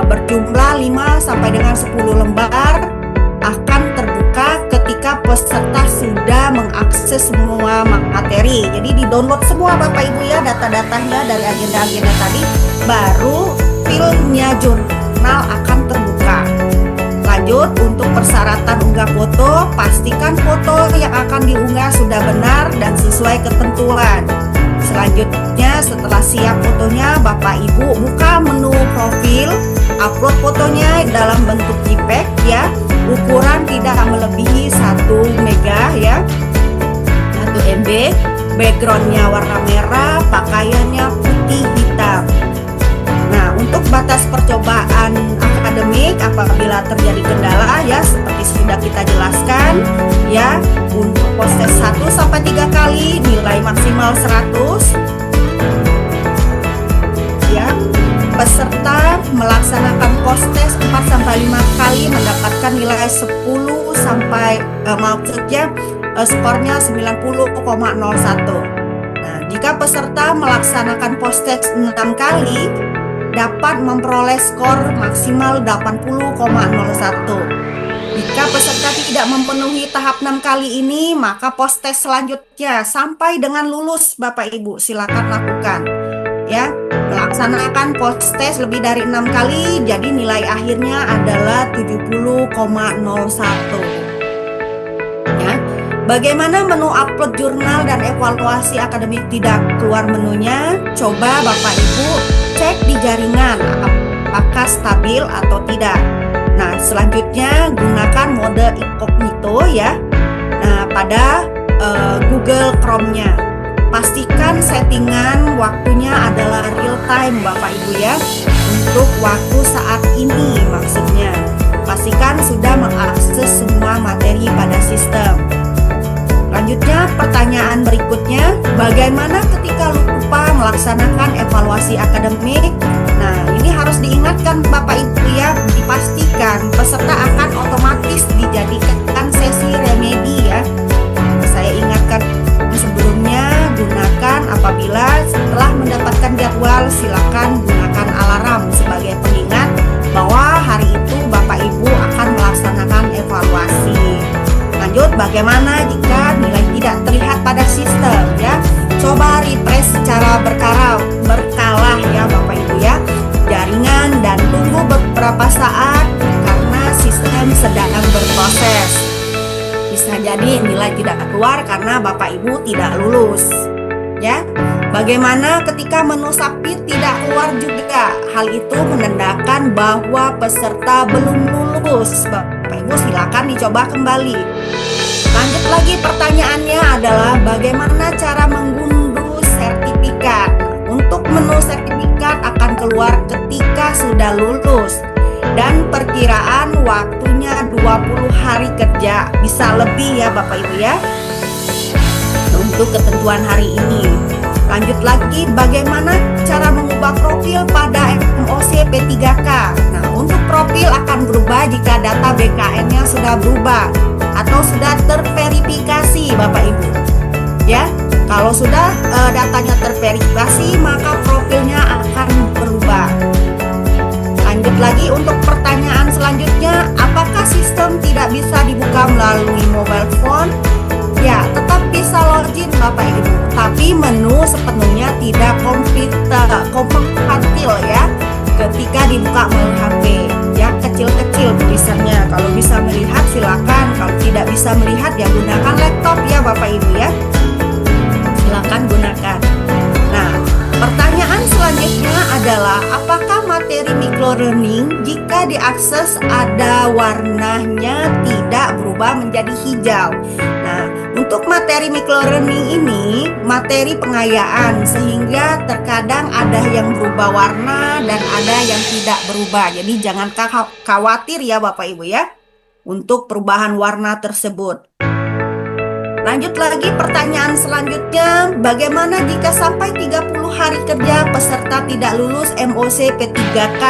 Berjumlah 5 sampai dengan 10 lembar, akan terbuka ketika peserta sudah mengakses semua materi. Jadi di-download semua Bapak Ibu ya data-datanya dari agenda-agenda tadi, baru filenya jurnal akan terbuka. Lanjut, untuk persyaratan unggah foto, pastikan foto yang akan diunggah sudah benar dan sesuai ketentuan. Selanjutnya, setelah siap fotonya, Bapak Ibu buka menu profil, upload fotonya dalam bentuk JPEG ya, ukuran tidak melebihi 1 mega ya, 1 MB, backgroundnya warna merah, pakaiannya putih hitam. Nah, untuk batas percobaan akademik apabila terjadi kendala ya, seperti sudah kita jelaskan ya, untuk post-test 1 sampai 3 kali nilai maksimal 100 ya. Peserta melaksanakan post-test 4 4 sampai 5 kali mendapatkan nilai 10 sampai skornya 90,01. Nah, jika peserta melaksanakan post-test 6 kali dapat memperoleh skor maksimal 80,01. Jika peserta tidak memenuhi tahap 6 kali ini, maka post-test selanjutnya sampai dengan lulus Bapak Ibu silakan lakukan. Ya, melaksanakan post-test lebih dari 6 kali, jadi nilai akhirnya adalah 70,01. Ya. Bagaimana menu upload jurnal dan evaluasi akademik tidak keluar menunya? Coba Bapak Ibu cek di jaringan apakah stabil atau tidak. Nah, selanjutnya gunakan mode incognito ya. Nah, pada Google Chrome-nya. Pastikan settingan waktunya adalah real time Bapak Ibu ya. Untuk waktu saat ini maksudnya. Pastikan sudah mengakses semua materi pada sistem. Selanjutnya pertanyaan berikutnya, bagaimana ketika lupa melaksanakan evaluasi akademik? Nah, ini harus diingatkan Bapak Ibu ya, dipastikan peserta akan otomatis dijadikan sesi remedi ya. Saya ingatkan sebelumnya, gunakan apabila setelah mendapatkan jadwal silakan gunakan alarm sebagai pengingat bahwa hari itu Bapak Ibu akan melaksanakan evaluasi. Lanjut, bagaimana jika nilai tidak terlihat pada sistem ya? Coba refresh secara berkala ya Bapak Ibu ya jaringan dan tunggu beberapa saat karena sistem sedang berproses. Bisa jadi nilai tidak keluar karena Bapak Ibu tidak lulus. Ya. Bagaimana ketika menu submit tidak keluar juga? Hal itu menandakan bahwa peserta belum lulus. Bapak Ibu silakan dicoba kembali. Lanjut lagi pertanyaannya adalah bagaimana cara mengunduh sertifikat? Untuk menu sertifikat akan keluar ketika sudah lulus. Dan perkiraan waktunya 20 hari kerja, bisa lebih ya Bapak Ibu ya untuk ketentuan hari ini. Lanjut lagi, bagaimana cara mengubah profil pada MOC P3K? Nah, untuk profil akan berubah jika data BKN-nya sudah berubah atau sudah terverifikasi Bapak Ibu ya. Kalau sudah datanya terverifikasi maka profilnya akan berubah. Lanjut lagi untuk pertanyaan selanjutnya, apakah sistem tidak bisa dibuka melalui mobile phone? Ya, tetap bisa login Bapak Ibu, tapi menu sepenuhnya tidak kompatibel ya ketika dibuka melalui HP. Ya, kecil-kecil tulisannya. Kalau bisa melihat silakan, kalau tidak bisa melihat ya gunakan laptop ya Bapak Ibu ya. Silakan gunakan. Nah, pertanyaan selanjutnya adalah apakah materi microlearning jika diakses ada warnanya tidak berubah menjadi hijau? Nah, untuk materi microlearning ini materi pengayaan sehingga terkadang ada yang berubah warna dan ada yang tidak berubah. Jadi jangan khawatir ya Bapak Ibu ya untuk perubahan warna tersebut. Lanjut lagi pertanyaan selanjutnya, bagaimana jika sampai 30 hari kerja peserta tidak lulus MOC P3K?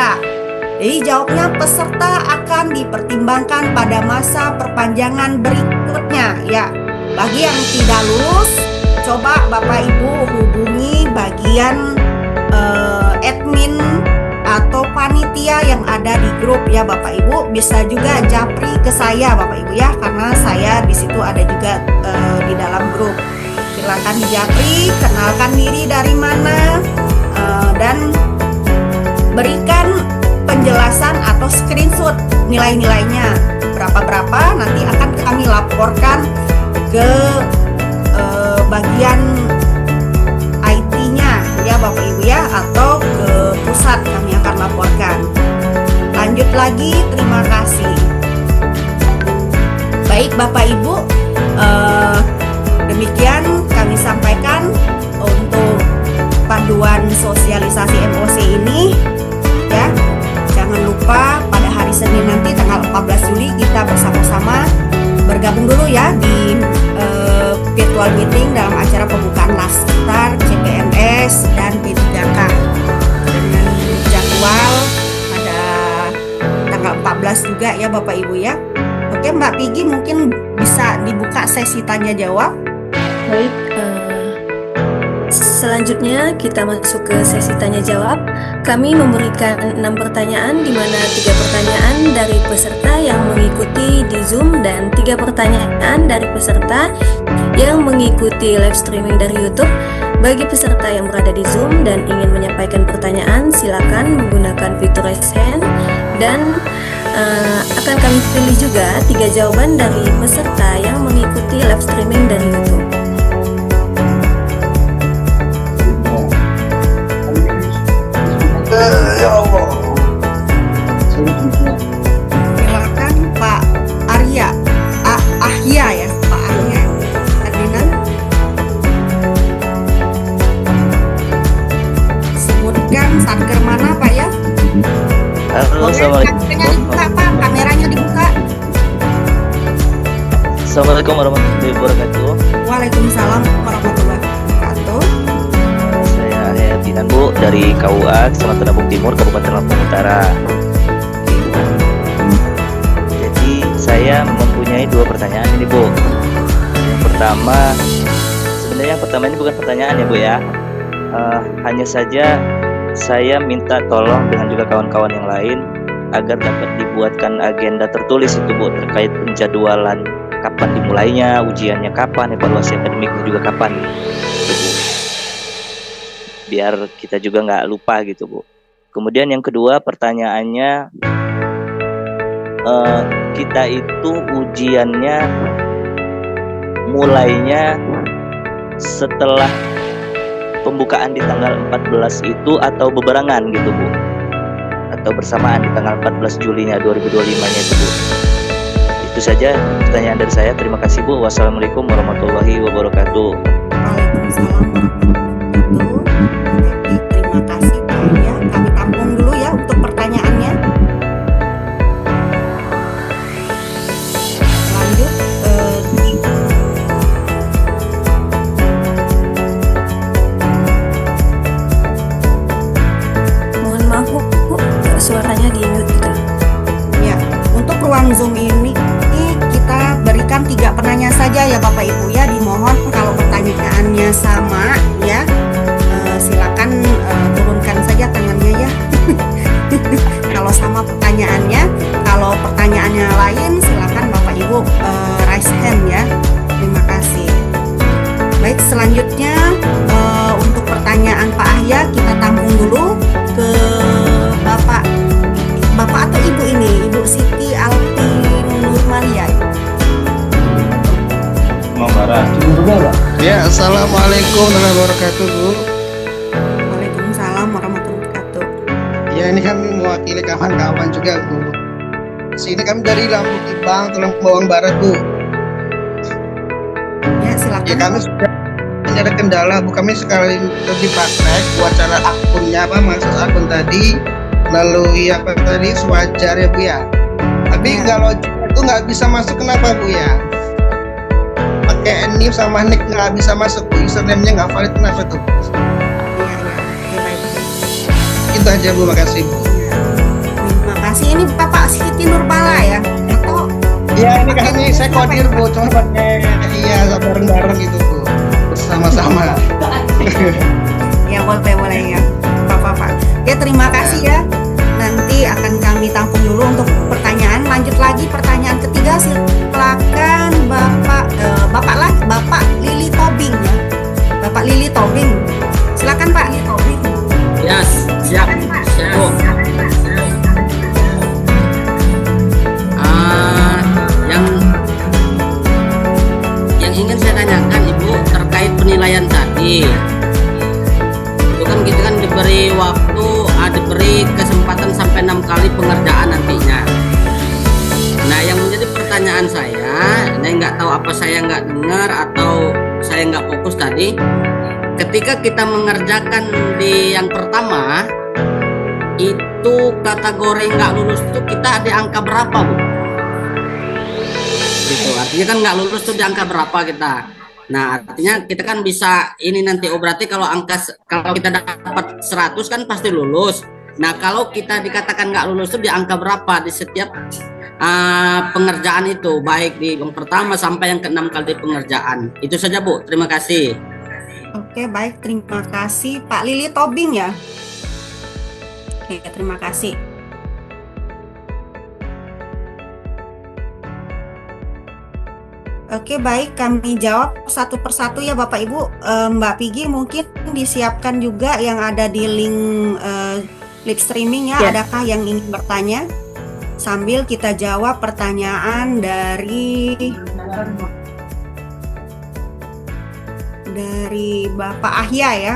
Jadi jawabnya peserta akan dipertimbangkan pada masa perpanjangan berikutnya ya. Bagi yang tidak lulus, coba Bapak Ibu hubungi bagian admin atau panitia yang ada di grup ya Bapak Ibu. Bisa juga japri ke saya Bapak Ibu ya, karena saya di situ ada juga di dalam grup. Silakan dijapri, kenalkan diri dari mana dan berikan penjelasan atau screenshot nilai-nilainya berapa-berapa, nanti akan kami laporkan ke bagian IT-nya ya Bapak Ibu ya, atau ke pusat kami akan laporkan. Lanjut lagi, terima kasih. Baik Bapak Ibu, demikian kami sampaikan untuk panduan sosialisasi MOC ini ya. Jangan lupa pada hari Senin nanti tanggal 14 Juli kita bersama-sama bergabung dulu ya di virtual meeting dalam acara pembukaan Laskar, CPNS dan P3K dengan jadwal pada tanggal jelas juga ya Bapak Ibu ya. Oke, Mbak Pigi mungkin bisa dibuka sesi tanya jawab. Baik, selanjutnya kita masuk ke sesi tanya jawab. Kami memberikan 6 pertanyaan, di mana 3 pertanyaan dari peserta yang mengikuti di Zoom dan 3 pertanyaan dari peserta yang mengikuti live streaming dari YouTube. Bagi peserta yang berada di Zoom dan ingin menyampaikan pertanyaan, silakan menggunakan fitur raise hand dan akan kami pilih juga 3 jawaban dari peserta yang mengikuti live streaming dari YouTube. Silakan Pak Arya, Ahya ya, Pak Ahya. Ferdinand. Sebutkan satker mana Pak ya? Halo, Boleh assalamualaikum. kameranya dibuka Pak, kameranya dibuka. Assalamualaikum warahmatullahi wabarakatuh. Waalaikumsalam warahmatullahi wabarakatuh. Saya Ahya Binan Bu dari KUA Kecamatan Lampung Timur, Kabupaten Lampung Utara. Jadi saya mempunyai 2 pertanyaan ini Bu. Yang pertama, sebenarnya yang pertama ini bukan pertanyaan ya Bu ya. Hanya saja saya minta tolong dengan juga kawan-kawan yang lain agar dapat dibuatkan agenda tertulis itu Bu, terkait penjadwalan kapan dimulainya, ujiannya kapan, evaluasi akademiknya juga kapan gitu, Bu. Biar kita juga nggak lupa gitu Bu. Kemudian yang kedua pertanyaannya, kita itu ujiannya mulainya setelah pembukaan di tanggal 14 itu atau bebarengan gitu Bu, atau bersamaan di tanggal 14 Julinya 2025-nya itu Bu. Itu saja pertanyaan dari saya. Terima kasih Bu. Wassalamualaikum warahmatullahi wabarakatuh. Waalaikumsalam warahmatullahi wabarakatuh. Terima kasih Pak ya. Kami tampung dulu ya untuk pertanyaannya. Lanjut. Mohon maaf Bu, suaranya di mute gitu. Ya, untuk ruang Zoom ini kita berikan 3 penanya saja ya Bapak Ibu ya. Dimohon kalau pertanyaannya sama ya, silakan turunkan saja tangannya ya. Kalau sama pertanyaannya, kalau pertanyaannya lain silakan Bapak Ibu raise hand ya. Terima kasih. Baik, selanjutnya untuk pertanyaan Pak Ahya kita tampung dulu ke Bapak atau Ibu ini, Ibu Siti Alpin Nurmalia. Ya, assalamualaikum warahmatullahi wabarakatuh Bu. Waalaikumsalam warahmatullahi wabarakatuh. Ya, ini kami mewakili kawan-kawan juga Bu. Sini kami dari Lampung Ibang, Tulang Bawang Barat Bu. Ya, silakan. Ya, kami sudah ini ada kendala Bu. Kami sekali lebih praktek buat cara akunnya mengakses akun tadi melalui sewajar ya Bu ya. Tapi kalau itu nggak bisa masuk, kenapa Bu ya? Pakai NIF sama NIK nggak bisa masuk Bu. Username-nya nggak valid, kenapa tuh? Iya, ya. Oke, baik. Itu aja Bu, makasih Bu. Terima kasih. Ini Bapak Siti Nurbala ya? Atau Ya, ini kami saya kodir Bu, cuma pakai bareng-bareng gitu Bu, bersama-sama. ya boleh ya, Pak. Ya, terima kasih ya. Nanti akan kami tampung dulu untuk pertanyaan. Lanjut lagi pertanyaan ketiga, silakan Bapak Lili Tobing ya. Bapak Lili Tobing. Silakan Pak Lili Tobing. Yes, siap. Siap. Yang ingin saya tanyakan Ibu terkait penilaian tadi. Itu kan kita kan diberi waktu, diberi kesempatan sampai 6 kali pengerjaan nantinya. Nah, yang menjadi pertanyaan saya, ini nggak tahu apa saya nggak dengar atau saya nggak fokus tadi. Ketika kita mengerjakan di yang pertama, itu kategori nggak lulus itu kita di angka berapa Bu? Gitu, artinya kan nggak lulus tuh di angka berapa kita. Nah, artinya kita kan bisa ini nanti, berarti kalau kita dapat 100 kan pasti lulus. Nah, kalau kita dikatakan nggak lulus itu di angka berapa di setiap pengerjaan itu, baik di yang pertama sampai yang ke-6 kali pengerjaan. Itu saja, Bu. Terima kasih. Oke, baik. Terima kasih. Pak Lili Tobing ya. Oke, terima kasih. Oke, baik. Kami jawab satu persatu ya Bapak Ibu. Mbak Pigi mungkin disiapkan juga yang ada di link live streaming ya. Ya. Adakah yang ingin bertanya? Sambil kita jawab pertanyaan dari Bapak Ahya ya.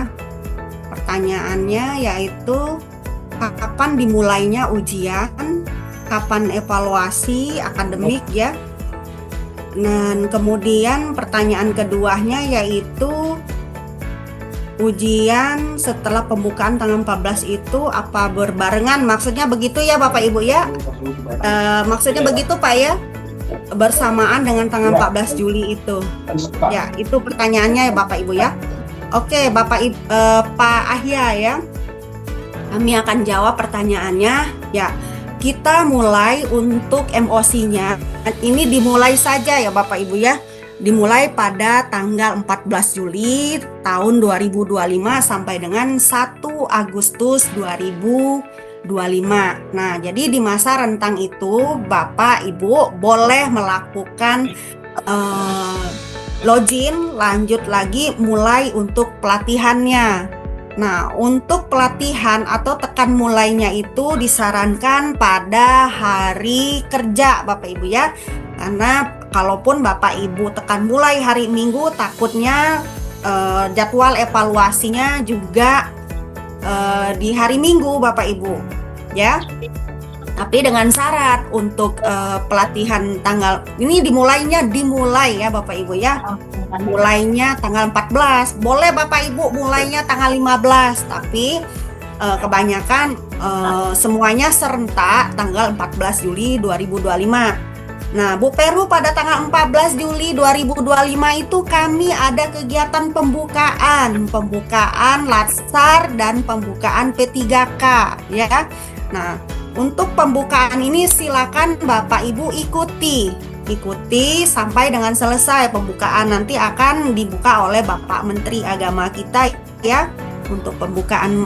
Pertanyaannya yaitu kapan dimulainya ujian, kapan evaluasi akademik ya. Dan kemudian pertanyaan keduanya yaitu ujian setelah pembukaan tanggal 14 itu apa berbarengan? Maksudnya begitu ya Bapak Ibu ya? Maksudnya begitu Pak ya? Bersamaan dengan tanggal 14 Juli itu. Ya, itu pertanyaannya ya Bapak Ibu ya. Oke, Pak Ahya ya. Kami akan jawab pertanyaannya. Ya, kita mulai untuk MOC-nya. Ini dimulai saja ya Bapak Ibu ya. Dimulai pada tanggal 14 Juli tahun 2025 sampai dengan 1 Agustus 2025. Nah, jadi di masa rentang itu Bapak Ibu boleh melakukan login, lanjut lagi mulai untuk pelatihannya. Nah, untuk pelatihan atau tekan mulainya itu disarankan pada hari kerja Bapak Ibu ya. Karena kalaupun Bapak Ibu tekan mulai hari Minggu, takutnya jadwal evaluasinya juga di hari Minggu Bapak Ibu ya. Tapi dengan syarat untuk pelatihan tanggal ini dimulai ya Bapak Ibu ya. Mulainya tanggal 14. Boleh Bapak Ibu mulainya tanggal 15, tapi kebanyakan semuanya serentak tanggal 14 Juli 2025. Nah, Bu Peru pada tanggal 14 Juli 2025 itu kami ada kegiatan pembukaan Latsar dan pembukaan P3K ya. Nah, untuk pembukaan ini silakan Bapak Ibu ikuti sampai dengan selesai pembukaan. Nanti akan dibuka oleh Bapak Menteri Agama kita ya untuk pembukaan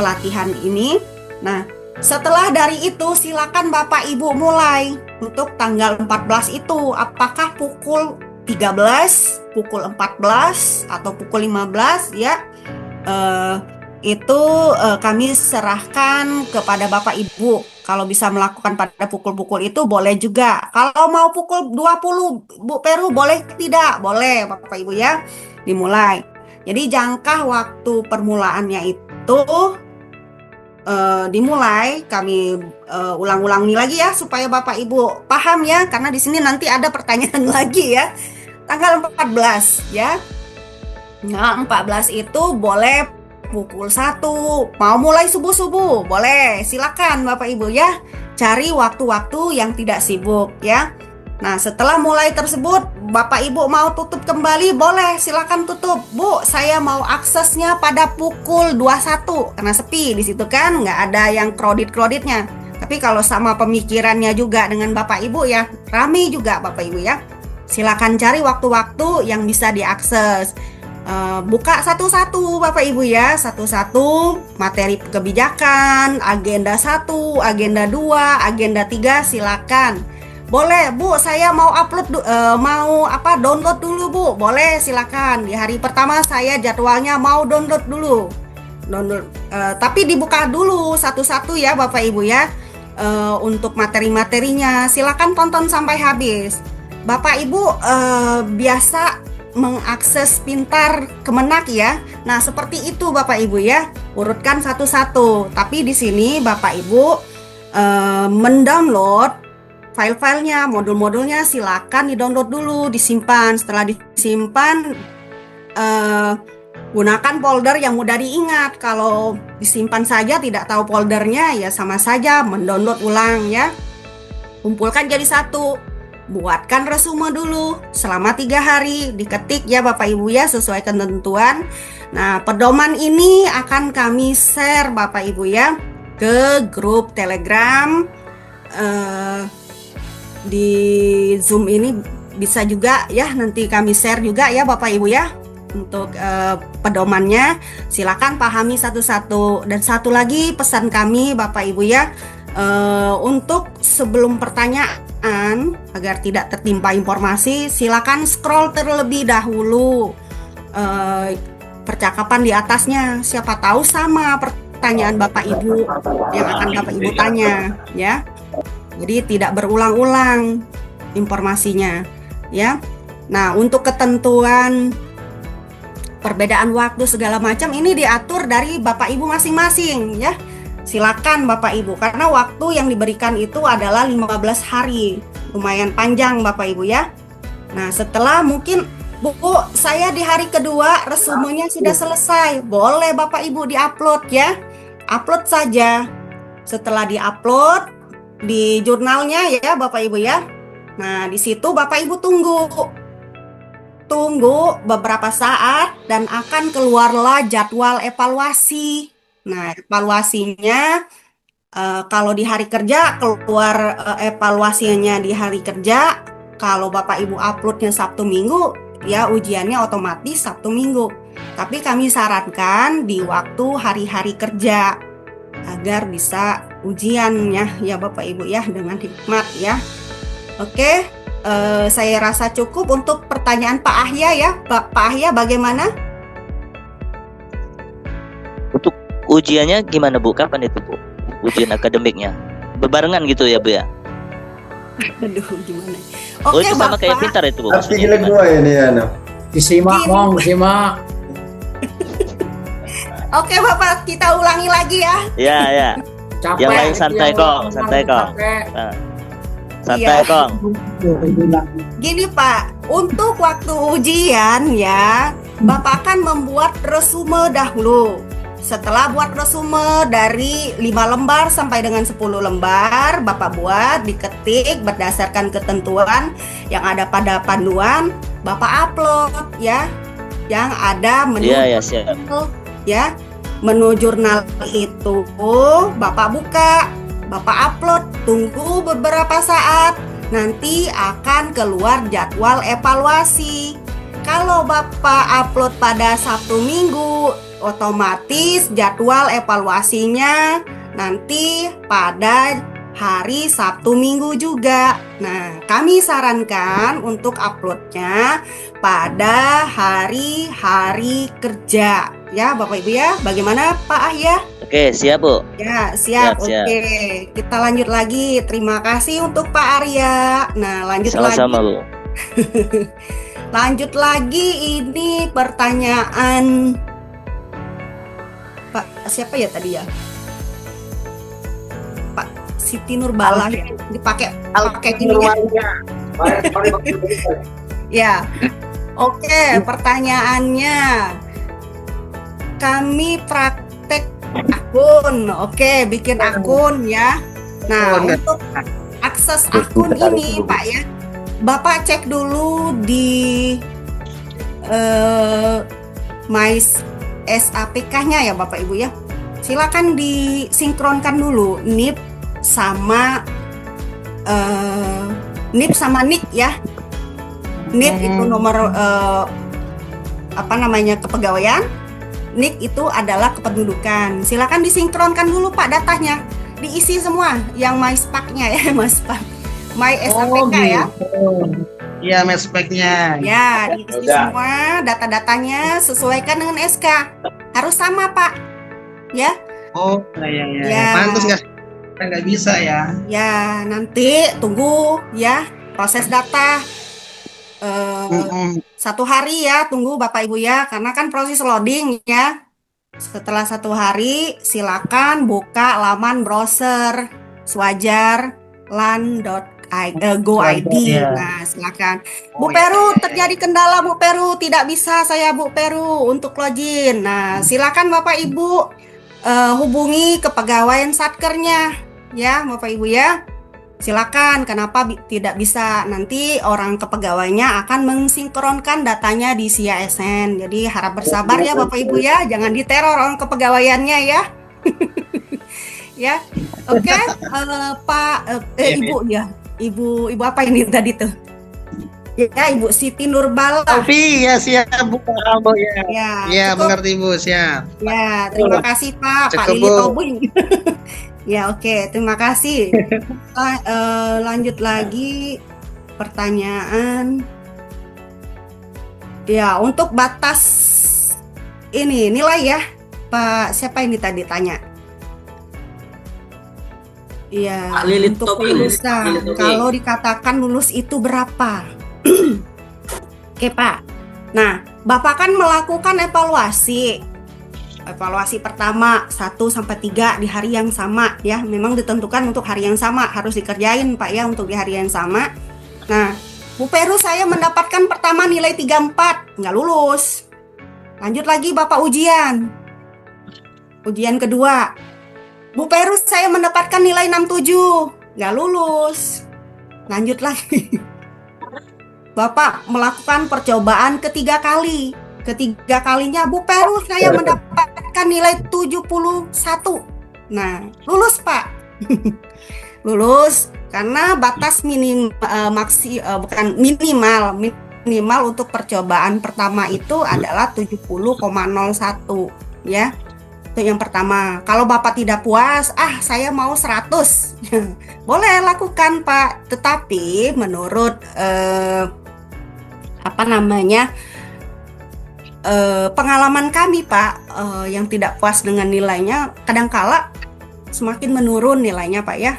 pelatihan ini. Nah, setelah dari itu silakan Bapak Ibu mulai untuk tanggal 14 itu apakah pukul 13, pukul 14 atau pukul 15 ya. Itu kami serahkan kepada Bapak Ibu. Kalau bisa melakukan pada pukul-pukul itu boleh juga. Kalau mau pukul 20 Bu Peru boleh tidak? Boleh Bapak Ibu ya. Dimulai. Jadi jangka waktu permulaannya itu dimulai, kami ulang-ulangi lagi ya supaya Bapak Ibu paham ya, karena di sini nanti ada pertanyaan lagi ya. Tanggal 14 ya. Nah, 14 itu boleh pukul 1, mau mulai subuh-subuh, boleh, silakan Bapak Ibu ya. Cari waktu-waktu yang tidak sibuk ya. Nah, setelah mulai tersebut, Bapak Ibu mau tutup kembali, boleh, silakan tutup. Bu, saya mau aksesnya pada pukul 21, karena sepi di situ kan, nggak ada yang kredit-kreditnya. Tapi kalau sama pemikirannya juga dengan Bapak Ibu ya, rame juga Bapak Ibu ya. Silakan cari waktu-waktu yang bisa diakses. Buka satu-satu Bapak Ibu ya, satu-satu materi kebijakan, agenda 1, agenda 2, agenda 3 silakan. Boleh Bu, saya mau upload download dulu Bu, boleh silakan. Di hari pertama saya jadwalnya mau download dulu. Tapi dibuka dulu satu-satu ya Bapak Ibu ya. Untuk materi-materinya silakan tonton sampai habis. Bapak Ibu biasa mengakses pintar Kemenak ya. Nah, seperti itu Bapak Ibu ya. Urutkan satu-satu. Tapi di sini Bapak Ibu mendownload file-filenya, modul-modulnya silakan di-download dulu, disimpan. Setelah disimpan gunakan folder yang mudah diingat. Kalau disimpan saja tidak tahu foldernya ya sama saja mendownload ulang ya. Kumpulkan jadi satu. Buatkan resume dulu selama 3 hari, diketik ya Bapak Ibu ya sesuai ketentuan. Nah, pedoman ini akan kami share Bapak Ibu ya ke grup Telegram. Di Zoom ini bisa juga ya, nanti kami share juga ya Bapak Ibu ya untuk pedomannya. Silakan pahami satu-satu. Dan satu lagi pesan kami Bapak Ibu ya, untuk sebelum pertanyaan agar tidak tertimpa informasi, silakan scroll terlebih dahulu percakapan di atasnya. Siapa tahu sama pertanyaan Bapak Ibu yang akan Bapak Ibu tanya ya. Jadi tidak berulang-ulang informasinya ya. Nah, untuk ketentuan perbedaan waktu segala macam ini diatur dari Bapak Ibu masing-masing ya. Silakan Bapak Ibu, karena waktu yang diberikan itu adalah 15 hari. Lumayan panjang Bapak Ibu ya. Nah, setelah mungkin Bu, saya di hari kedua resumenya sudah selesai. Boleh Bapak Ibu diupload ya. Upload saja. Setelah diupload di jurnalnya ya Bapak Ibu ya. Nah, di situ Bapak Ibu tunggu beberapa saat dan akan keluarlah jadwal evaluasi. Nah, evaluasinya kalau di hari kerja keluar evaluasinya di hari kerja. Kalau Bapak Ibu uploadnya Sabtu Minggu, ya ujiannya otomatis Sabtu Minggu. Tapi kami sarankan di waktu hari-hari kerja agar bisa ujiannya ya Bapak Ibu ya dengan hikmat ya. Oke, saya rasa cukup untuk pertanyaan Pak Ahya ya. Pak Ahya bagaimana? Untuk ujiannya gimana Bu? Kapan itu Bu? Ujian akademiknya berbarengan gitu ya Bu ya? Aduh gimana? Oh, Oke itu sama kayak Bapak. pintar itu Bu. Tapi maksudnya jelek gimana? gua ini ano. Disimak, Gini. Mong, disimak. Oke Bapak, kita ulangi lagi ya. Ya, ya. Capek. Yang lain santai, Kong. Santai, Kong. Capek. Nah, santai Iya. Kong. Gini Pak, untuk waktu ujian ya, Bapak akan membuat resume dahulu. Setelah buat resume dari 5 lembar sampai dengan 10 lembar, Bapak buat, diketik berdasarkan ketentuan yang ada pada panduan, Bapak upload ya. Yang ada menu Iya, ya, siap. ya. Menu jurnal itu Bapak buka, Bapak upload, tunggu beberapa saat, nanti akan keluar jadwal evaluasi. Kalau Bapak upload pada Sabtu Minggu, otomatis jadwal evaluasinya nanti pada hari Sabtu Minggu juga. Nah, kami sarankan untuk uploadnya pada hari-hari kerja. Ya, Bapak Ibu ya. Bagaimana Pak Ahya? Oke, siap Bu. Ya, siap. Siap. Oke, kita lanjut lagi. Terima kasih untuk Pak Arya. Nah, lanjut Sama-sama lagi. Bu. Lanjut lagi, ini pertanyaan Pak siapa ya tadi ya? Pak Siti Nurbala ya. Dipakai gini ya. Ya. Oke, pertanyaannya. Kami praktek akun. Oke, bikin akun ya. Nah, untuk akses akun ini, Pak ya. Bapak cek dulu di My SAPK-nya ya Bapak Ibu ya. Silakan disinkronkan dulu NIP sama NIK ya. NIP itu nomor kepegawaian. NIK itu adalah kependudukan. Silakan disinkronkan dulu Pak datanya. Diisi semua yang My SPAK-nya ya, My SAPK ya. Iya, mespeknya. Ya, diisi semua data-datanya sesuaikan dengan SK. Harus sama, Pak. Ya. Oh, ya. Ya. Pantas nggak bisa ya. Ya, nanti tunggu ya proses data 1 hari ya, tunggu Bapak Ibu ya, karena kan proses loading ya. Setelah 1 hari, silakan buka laman browser swajarlan.go.id. Ya. Nah, silakan. Bu Peru, terjadi kendala Bu Peru, tidak bisa saya Bu Peru untuk login. Nah, silakan Bapak Ibu hubungi kepegawaian Satkernya ya, Bapak Ibu ya. Silakan, kenapa tidak bisa? Nanti orang kepegawaiannya akan mensinkronkan datanya di CISN. Jadi harap bersabar ya Bapak Ibu ya, jangan diteror orang kepegawaiannya ya. Ya, oke, Pak, Ibu ya, Ibu apa ini tadi tuh? Ya, Ibu Siti Nurbala. Tapi ya siap Bu, paham Bu ya. Ya, Ya, cukup. mengerti Bu, siap. Ya, terima kasih Pak Cukup, Lili Bu. Tobing. Ya, oke, terima kasih. Lanjut lagi pertanyaan. Ya, untuk batas ini nilai ya, Pak. Siapa ini tadi tanya? Iya, Pak Lili untuk Tobing. lulusan. Pak Lili Tobing. Kalau dikatakan lulus itu berapa? Oke, Pak. Nah, Bapak kan melakukan evaluasi. Evaluasi pertama 1 sampai 3 di hari yang sama ya. Memang ditentukan untuk hari yang sama, harus dikerjain Pak ya untuk di hari yang sama. Nah, Bu Peru saya mendapatkan pertama nilai 34, nggak lulus. Lanjut lagi Bapak ujian. Ujian kedua. Bu Peru saya mendapatkan nilai 67, nggak lulus. Lanjut lagi. Bapak melakukan percobaan ketiga kali. Ketiga kalinya Bu Peru saya mendapatkan nilai 71. Nah, lulus Pak. Lulus karena batas minimal untuk percobaan pertama itu adalah 70,01 ya. Itu yang pertama. Kalau Bapak tidak puas, saya mau 100. Boleh lakukan Pak, tetapi menurut pengalaman kami Pak, yang tidak puas dengan nilainya kadangkala semakin menurun nilainya Pak ya.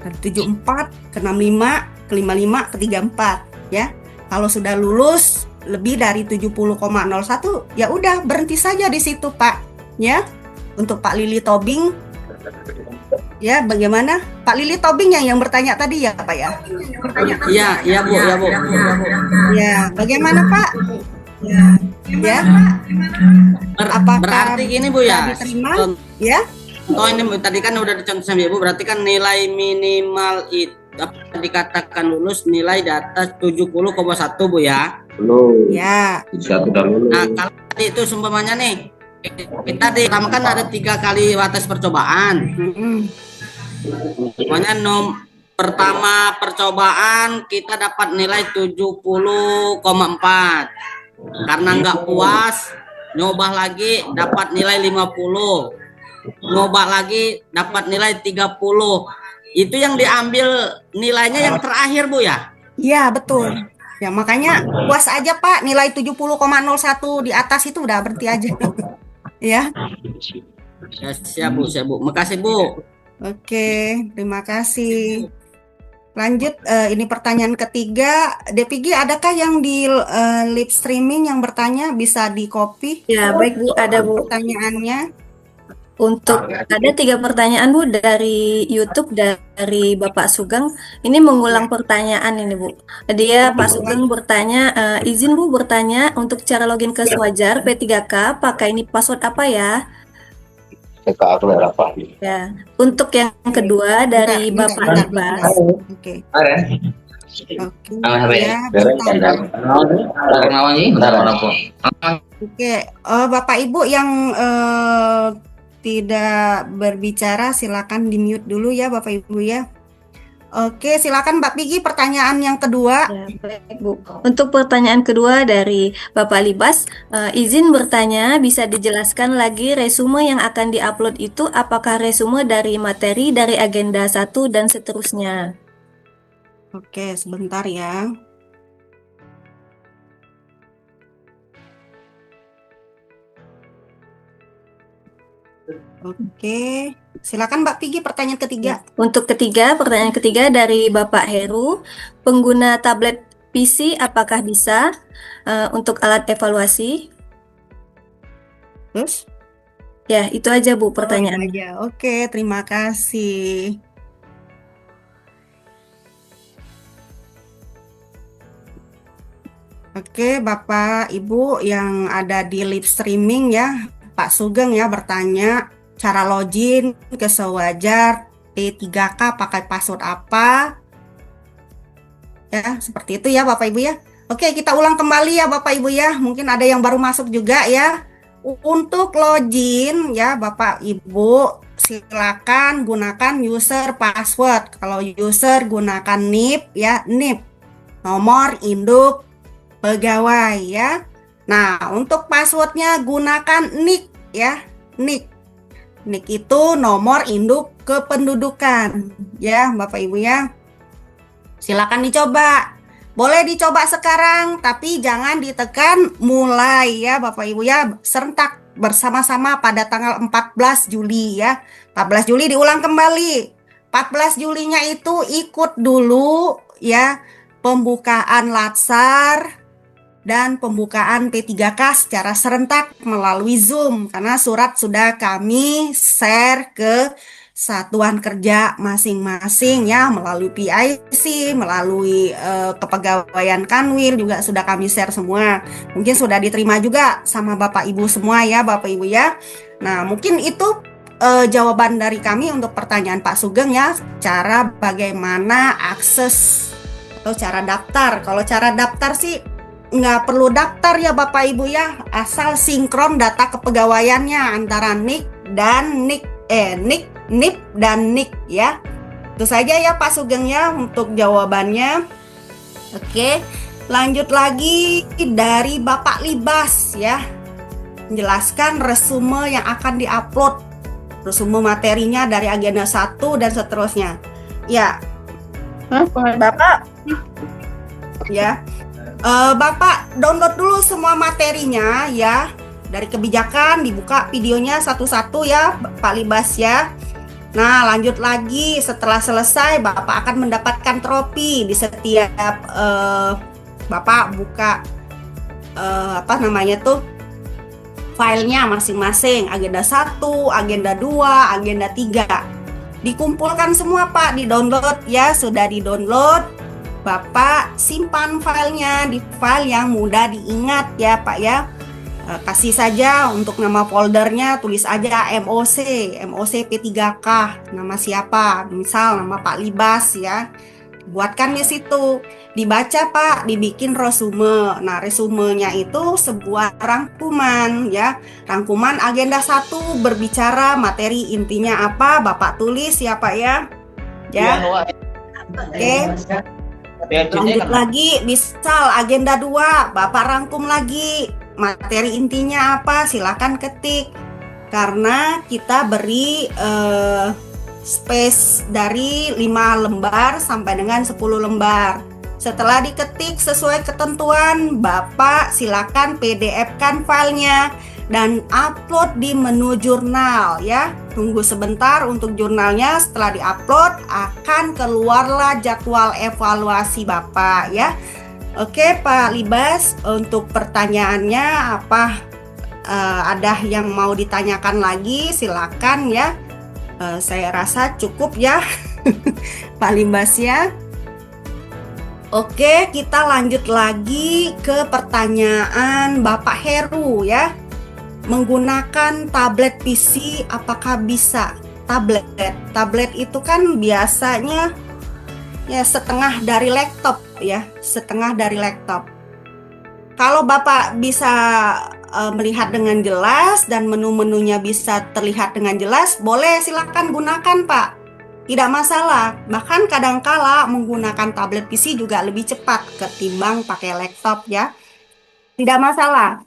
Dari 74 ke 65, ke 55, ke 34 ya. Kalau sudah lulus lebih dari 70,01 ya udah berhenti saja di situ Pak ya. Untuk Pak Lili Tobing ya, bagaimana Pak Lili Tobing yang bertanya tadi ya Pak ya? Iya Bu, ya Bu. Ya, bagaimana Pak? Ya. Apakah Berarti gini Bu ya. bisa diterima? Ya. Oh ini Bu, tadi kan udah dicontoh sama Ibu, berarti kan nilai minimal itu dikatakan lulus nilai di atas 70,1 Bu ya. Ya. Nah, kalau tadi itu seumpamanya nih, kita pertama kan ada 3 kali batas percobaan. Pokoknya pertama percobaan kita dapat nilai 70,4. Karena nggak puas, nyoba lagi dapat nilai 50. Nyoba lagi dapat nilai 30. Itu yang diambil nilainya yang terakhir Bu ya? Iya, betul. Ya, makanya puas aja Pak, nilai 70,01 di atas itu udah berhenti aja. Ya. Ya, siap Bu. Makasih Bu. Oke, terima kasih. Lanjut, ini pertanyaan ketiga. Depigi, adakah yang di live streaming yang bertanya bisa di copy Ya, baik Bu, ada Bu. pertanyaannya? Untuk ada 3 pertanyaan Bu dari YouTube dari Bapak Sugeng. Ini mengulang pertanyaan ini Bu. Dia Pak Sugeng bertanya, izin Bu bertanya untuk cara login ke Swajar P3K pakai ini password apa ya? Ya. Untuk yang kedua dari Bapak Libas. Oke. Oke. Ya, Oke, Bapak Ibu yang tidak berbicara silakan di mute dulu ya Bapak Ibu ya. Oke, silakan Mbak Pigi pertanyaan yang kedua. Ya, baik, Bu. Untuk pertanyaan kedua dari Bapak Libas, izin bertanya, bisa dijelaskan lagi resume yang akan diupload itu apakah resume dari materi, dari agenda 1 dan seterusnya? Oke, sebentar ya. Oke, silakan Mbak Pigi pertanyaan ketiga. Untuk pertanyaan ketiga dari Bapak Heru, pengguna tablet PC apakah bisa untuk alat evaluasi? Terus? Ya, itu aja Bu Itu pertanyaannya. aja. Oke, terima kasih. Oke, Bapak Ibu yang ada di live streaming ya, Pak Sugeng ya bertanya cara login ke Sewajar P3K pakai password apa? Ya, seperti itu ya Bapak Ibu ya. Oke, kita ulang kembali ya Bapak Ibu ya. Mungkin ada yang baru masuk juga ya. Untuk login ya Bapak Ibu silakan gunakan user password. Kalau user gunakan NIP ya, NIP, nomor induk pegawai ya. Nah, untuk passwordnya gunakan NIK ya, NIK. NIK itu nomor induk kependudukan ya, Bapak Ibu ya. Silakan dicoba. Boleh dicoba sekarang, tapi jangan ditekan mulai ya, Bapak Ibu ya. Serentak bersama-sama pada tanggal 14 Juli ya. 14 Juli diulang kembali. 14 Julinya itu ikut dulu ya pembukaan Latsar dan pembukaan P3K secara serentak melalui Zoom karena surat sudah kami share ke satuan kerja masing-masing ya, melalui PIC, melalui kepegawaian Kanwil juga sudah kami share semua. Mungkin sudah diterima juga sama Bapak Ibu semua ya, Bapak Ibu ya. Nah, mungkin itu jawaban dari kami untuk pertanyaan Pak Sugeng ya, cara bagaimana akses atau cara daftar. Kalau cara daftar sih nggak perlu daftar ya Bapak Ibu ya, asal sinkron data kepegawaiannya antara NIK dan NIP dan NIK ya. Itu saja ya Pak Sugeng ya untuk jawabannya. Oke, lanjut lagi dari Bapak Libas ya, menjelaskan resume yang akan diupload, resume materinya dari agenda 1 dan seterusnya ya. Bapak ya, Bapak download dulu semua materinya ya, dari kebijakan, dibuka videonya satu-satu ya Pak Libas ya. Nah, lanjut lagi, setelah selesai Bapak akan mendapatkan trofi di setiap Bapak buka filenya masing-masing, agenda 1, agenda 2, agenda 3. Dikumpulkan semua Pak, di-download ya, sudah di-download. Bapak simpan filenya di file yang mudah diingat ya Pak ya. Kasih saja untuk nama foldernya, tulis aja MOC P3K, nama siapa, misal nama Pak Libas ya. Buatkan di situ, dibaca Pak, dibikin resume. Nah, resumenya itu sebuah rangkuman ya. Rangkuman agenda 1 berbicara materi intinya apa, Bapak tulis ya Pak ya. Ya. Oke. Lanjut lagi, misal agenda 2, Bapak rangkum lagi materi intinya apa, silakan ketik. Karena kita beri space dari 5 lembar sampai dengan 10 lembar. Setelah diketik sesuai ketentuan, Bapak silakan PDF-kan filenya dan upload di menu jurnal ya. Tunggu sebentar untuk jurnalnya, setelah diupload akan keluarlah jadwal evaluasi Bapak ya. Oke Pak Libas, untuk pertanyaannya apa ada yang mau ditanyakan lagi, silakan ya. Saya rasa cukup ya Pak Libas ya. Oke, kita lanjut lagi ke pertanyaan Bapak Heru ya. Menggunakan tablet PC apakah bisa? Tablet itu kan biasanya ya setengah dari laptop ya, setengah dari laptop. Kalau Bapak bisa melihat dengan jelas dan menu-menunya bisa terlihat dengan jelas, boleh silakan gunakan Pak. Tidak masalah. Bahkan kadangkala menggunakan tablet PC juga lebih cepat ketimbang pakai laptop ya. Tidak masalah.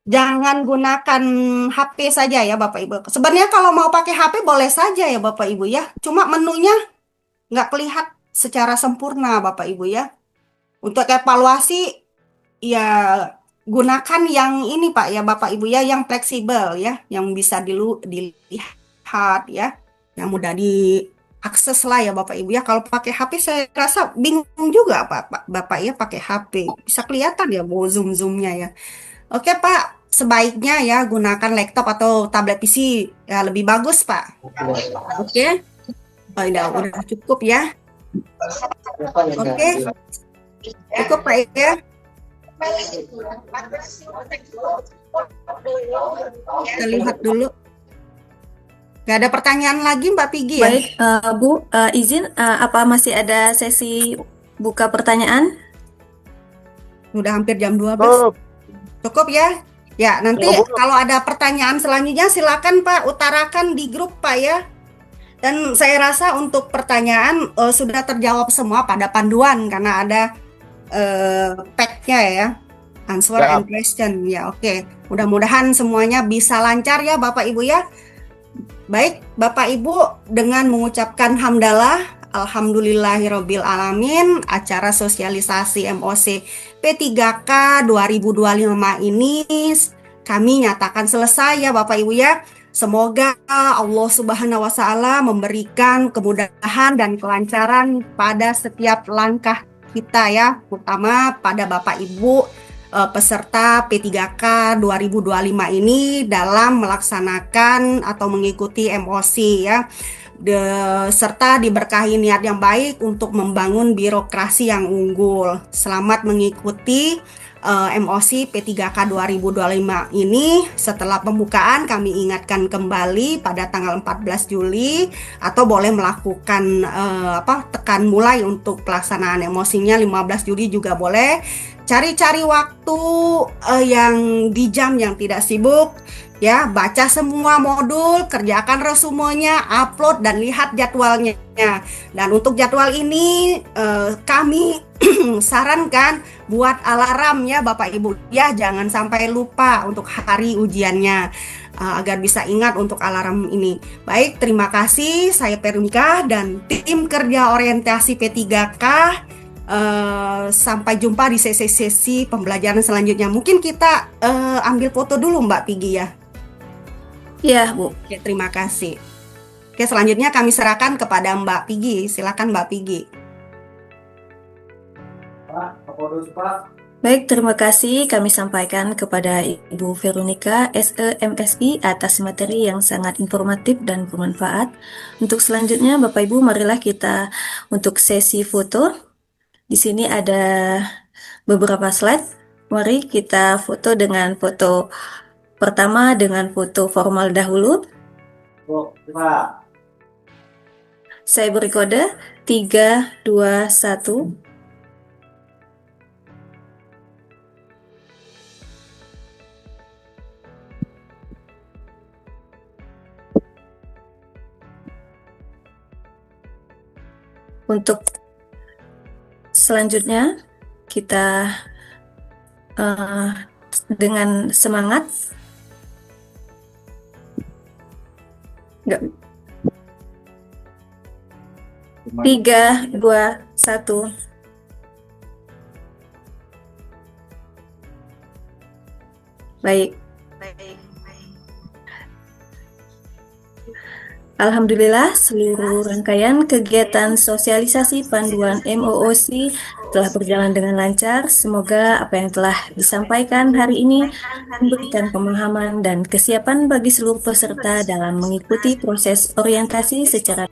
Jangan gunakan HP saja ya Bapak Ibu. Sebenarnya kalau mau pakai HP boleh saja ya Bapak Ibu ya. Cuma menunya nggak kelihatan secara sempurna Bapak Ibu ya. Untuk evaluasi ya gunakan yang ini Pak ya Bapak Ibu ya, yang fleksibel ya, yang bisa dilihat ya, yang mudah diakses lah ya Bapak Ibu ya. Kalau pakai HP saya rasa bingung juga Pak Bapak ya pakai HP. Bisa kelihatan ya mau zoom-zoomnya ya. Oke Pak, sebaiknya ya gunakan laptop atau tablet PC ya, lebih bagus Pak. Oke. Oh, udah cukup ya. Oke. Cukup Pak ya. Kita lihat dulu. Gak ada pertanyaan lagi Mbak Pigi ya? Baik, Bu, izin apa masih ada sesi buka pertanyaan? Udah hampir jam 12. Cukup ya? Ya, nanti kalau ada pertanyaan selanjutnya silakan Pak utarakan di grup Pak ya. Dan saya rasa untuk pertanyaan sudah terjawab semua pada panduan karena ada pack-nya ya. Answer and question. Ya, oke. Mudah-mudahan semuanya bisa lancar ya Bapak Ibu ya. Baik, Bapak Ibu, dengan mengucapkan hamdalah, alhamdulillahirabbil alamin, acara sosialisasi MOC P3K 2025 ini kami nyatakan selesai ya Bapak Ibu ya. Semoga Allah Subhanahu wa taala memberikan kemudahan dan kelancaran pada setiap langkah kita ya, terutama pada Bapak Ibu peserta P3K 2025 ini dalam melaksanakan atau mengikuti MOC ya. Serta diberkahi niat yang baik untuk membangun birokrasi yang unggul. Selamat mengikuti MOC P3K 2025 ini. Setelah pembukaan kami ingatkan kembali pada tanggal 14 Juli atau boleh melakukan tekan mulai untuk pelaksanaan emosinya 15 Juli juga boleh. Cari-cari waktu yang di jam yang tidak sibuk ya, baca semua modul, kerjakan resumenya, upload dan lihat jadwalnya. Dan untuk jadwal ini kami sarankan buat alarm ya Bapak Ibu ya, jangan sampai lupa untuk hari ujiannya agar bisa ingat untuk alarm ini. Baik, terima kasih. Saya Veronika dan tim kerja orientasi P3K. Sampai jumpa di sesi-sesi pembelajaran selanjutnya. Mungkin kita ambil foto dulu Mbak Pigi ya. Iya, Bu. Oke, terima kasih. Oke, selanjutnya kami serahkan kepada Mbak Pigi. Silakan Mbak Pigi. Baik, terima kasih kami sampaikan kepada Ibu Veronika SEMSI atas materi yang sangat informatif dan bermanfaat. Untuk selanjutnya Bapak Ibu, marilah kita untuk sesi foto. Di sini ada beberapa slide. Mari kita foto dengan foto pertama dengan foto formal dahulu. Saya beri kode 3, 2, 1. Untuk selanjutnya kita dengan semangat. 3, 2, 1. Baik. Alhamdulillah, seluruh rangkaian kegiatan sosialisasi panduan MOOC telah berjalan dengan lancar. Semoga apa yang telah disampaikan hari ini memberikan pemahaman dan kesiapan bagi seluruh peserta dalam mengikuti proses orientasi secara